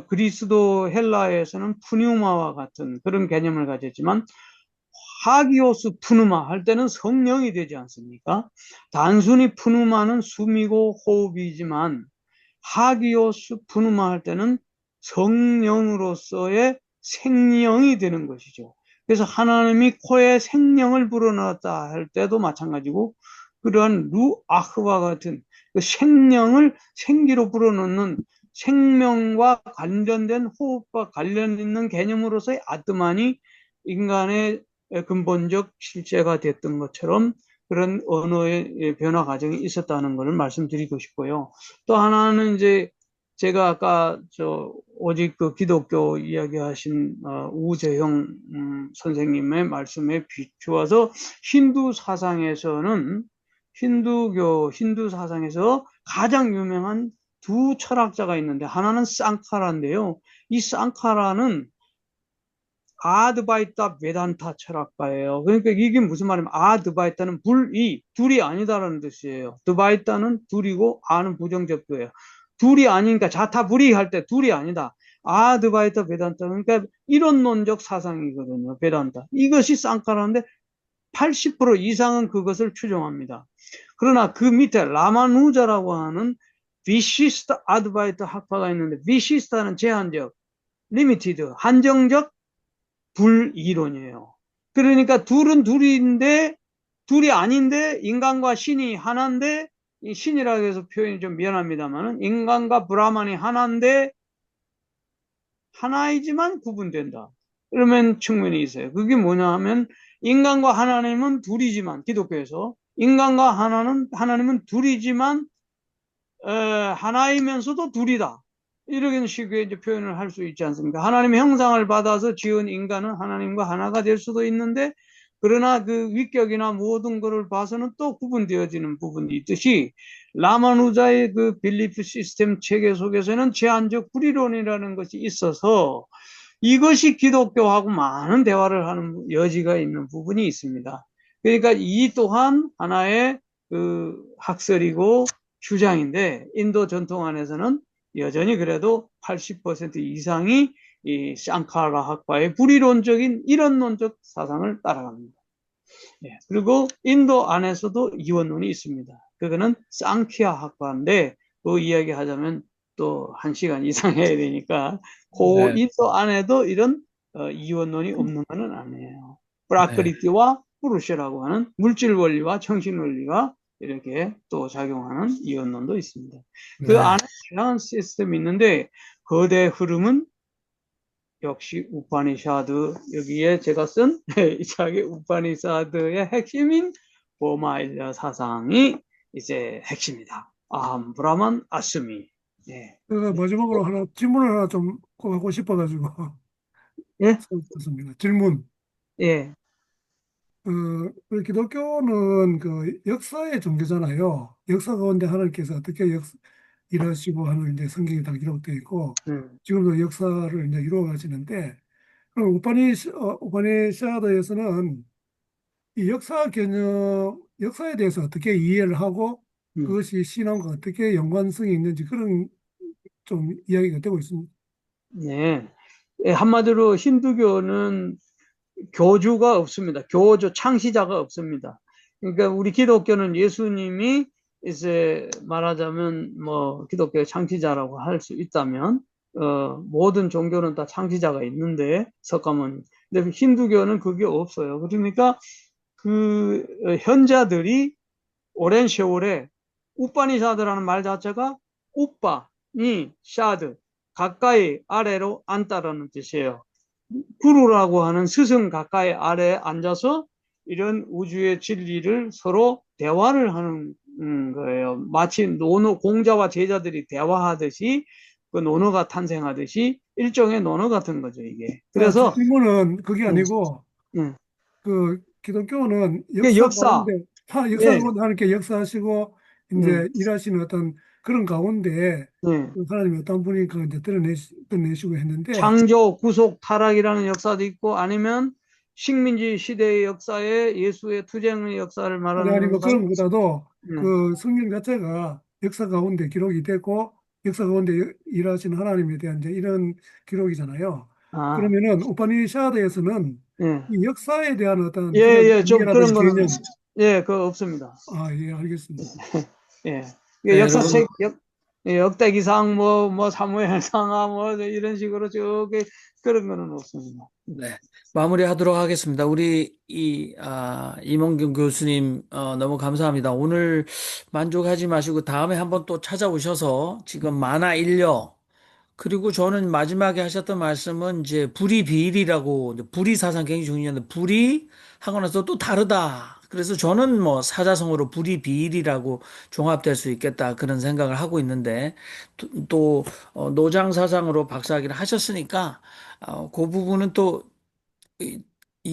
그리스도 헬라에서는 푸뉴마와 같은 그런 개념을 가졌지만 하기오스 푸누마 할 때는 성령이 되지 않습니까? 단순히 푸누마는 숨이고 호흡이지만 하기오스 푸누마 할 때는 성령으로서의 생명이 되는 것이죠. 그래서 하나님이 코에 생명을 불어넣었다 할 때도 마찬가지고 그러한 루아흐와 같은 그 생명을 생기로 불어넣는 생명과 관련된 호흡과 관련 있는 개념으로서의 아트만이 인간의 근본적 실제가 됐던 것처럼 그런 언어의 변화 과정이 있었다는 것을 말씀드리고 싶고요. 또 하나는 이제 제가 아까 오직 그 기독교 이야기하신 우재형 선생님의 말씀에 비추어서 힌두 사상에서는 힌두 사상에서 가장 유명한 두 철학자가 있는데 하나는 쌍카라인데요. 이 쌍카라는 아드바이타 베단타 철학가예요. 그러니까 이게 무슨 말이냐면 아드바이타는 불이, 둘이 아니다라는 뜻이에요. 드바이타는 둘이고 아는 부정적도예요. 둘이 아니니까 자타불이 할 때 둘이 아니다. 아드바이타 베단타 그러니까 이론론적 사상이거든요. 베단타. 이것이 쌍카라인데 80% 이상은 그것을 추종합니다. 그러나 그 밑에 라마누자라고 하는 비시스타 아드바이트 학파가 있는데 비시스타는 제한적, 리미티드, 한정적 불이론이에요. 그러니까 둘은 둘인데 둘이 아닌데 인간과 신이 하나인데 이 신이라고 해서 표현이 좀 미안합니다만 인간과 브라만이 하나인데 하나이지만 구분된다. 그러면 측면이 있어요. 그게 뭐냐 하면 인간과 하나님은 둘이지만 기독교에서 인간과 하나님은 둘이지만 하나이면서도 둘이다. 이런 식의 이제 표현을 할 수 있지 않습니까? 하나님의 형상을 받아서 지은 인간은 하나님과 하나가 될 수도 있는데 그러나 그 위격이나 모든 것을 봐서는 또 구분되어지는 부분이 있듯이 라마누자의 그 빌리프 시스템 체계 속에서는 제한적 불이론이라는 것이 있어서 이것이 기독교하고 많은 대화를 하는 여지가 있는 부분이 있습니다. 그러니까 이 또한 하나의 그 학설이고 주장인데 인도 전통 안에서는 여전히 그래도 80% 이상이 이 샹카라 학파의 불이론적인 이론론적 사상을 따라갑니다. 예, 그리고 인도 안에서도 이원론이 있습니다. 그거는 쌍키아 학파인데 그 이야기 하자면 또 1시간 이상 해야 되니까 그 네. 인도 안에도 이런 이원론이 없는 것은 아니에요. 프라크리티와 푸르시라고 하는 물질 원리와 정신 원리가 이렇게 또 작용하는 이원론도 있습니다. 그 네. 안에 다양한 시스템이 있는데 거대 흐름은 역시 우파니샤드 여기에 제가 쓴 이차게 우파니샤드의 핵심인 보마일려 사상이 이제 핵심이다. 아함 브라만 아스미. 예. 제가 마지막으로 하나 질문을 하나 좀 하고 싶어가지고 예? 썼습니다. 질문. 예. 우리 기독교는 그 역사의 종교잖아요. 역사 가운데 하나님께서 어떻게 일하시고 하는 이제 성경이 다 기록되어 있고 지금도 역사를 이제 이루어 가시는데 그럼 우파니샤드에서는 이 역사 개념, 역사에 대해서 어떻게 이해를 하고 음. 그것이 신앙과 어떻게 연관성이 있는지 그런 좀 이야기가 되고 있습니다. 네. 예, 한마디로 힌두교는 교주가 없습니다. 교주 창시자가 없습니다. 그러니까 우리 기독교는 예수님이 이제 말하자면 뭐 기독교의 창시자라고 할 수 있다면 모든 종교는 다 창시자가 있는데 석가모니. 근데 힌두교는 그게 없어요. 그러니까 그 현자들이 오랜 세월에 우파니샤드라는 말 자체가 우빠니 샤드 가까이 아래로 앉다라는 뜻이에요. 구루라고 하는 스승 가까이 아래에 앉아서 이런 우주의 진리를 서로 대화를 하는 거예요. 마치 논어 공자와 제자들이 대화하듯이 그 논어가 탄생하듯이 일종의 논어 같은 거죠, 이게. 제 그래서 질문은 그게 음, 아니고 음. 그 기독교는 그 역사 역사, 가운데 역사 예, 가운데 하나님께 역사하시고 이제 일하시는 어떤 그런 가운데 예. 그 하나님이 어떤 분이 그 이제 드러내시고 했는데 창조, 구속, 타락이라는 역사도 있고 아니면 식민지 시대의 역사에 예수의 투쟁의 역사를 말하는 아니 뭐 건가요? 그런 것보다도 음. 그 성경 자체가 역사 가운데 기록이 되고 역사 가운데 일하시는 하나님에 대한 이제 이런 기록이잖아요. 아, 그러면은 우파니샤드에서는 예. 이 역사에 대한 어떤 예, 그런 예, 좀 그런 이해라든지 거는, 개념, 예, 그거 없습니다. 예, 알겠습니다. 예. 네, 이게 여러분, 역사책, 역대기상, 사무엘상하, 이런 식으로 저기 그런 거는 없습니다. 네, 마무리하도록 하겠습니다. 우리 이몽균 교수님, 너무 감사합니다. 오늘 만족하지 마시고 다음에 한번 또 찾아오셔서 지금 만화 인력, 그리고 저는 마지막에 하셨던 말씀은 이제 불이 비일이라고, 이제 불이 사상 굉장히 중요한데, 불이 하고 나서 또 다르다. 그래서 저는 뭐 사자성어로 불이 비일이라고 종합될 수 있겠다. 그런 생각을 하고 있는데, 노장 사상으로 박사학위를 하셨으니까, 그 부분은 또 이-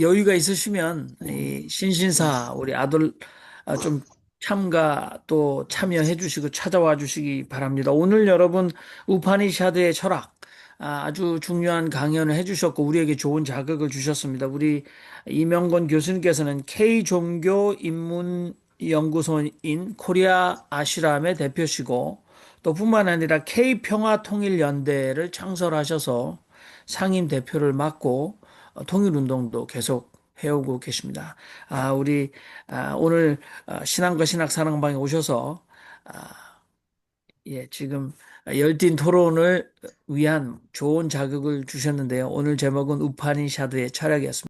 여유가 있으시면 이 신신사 우리 아들 좀 참가 또 참여해 주시고 찾아와 주시기 바랍니다. 오늘 여러분 우파니샤드의 철학 아주 중요한 강연을 해 주셨고 우리에게 좋은 자극을 주셨습니다. 우리 이명건 교수님께서는 K 종교 인문 연구소인 코리아 아시람의 대표시고 또 뿐만 아니라 K 평화통일연대를 창설하셔서 상임 대표를 맡고 통일운동도 계속 해오고 계십니다. 오늘 신앙과 신학 사랑방에 오셔서 지금 열띤 토론을 위한 좋은 자극을 주셨는데요. 오늘 제목은 우파니샤드의 철학이었습니다.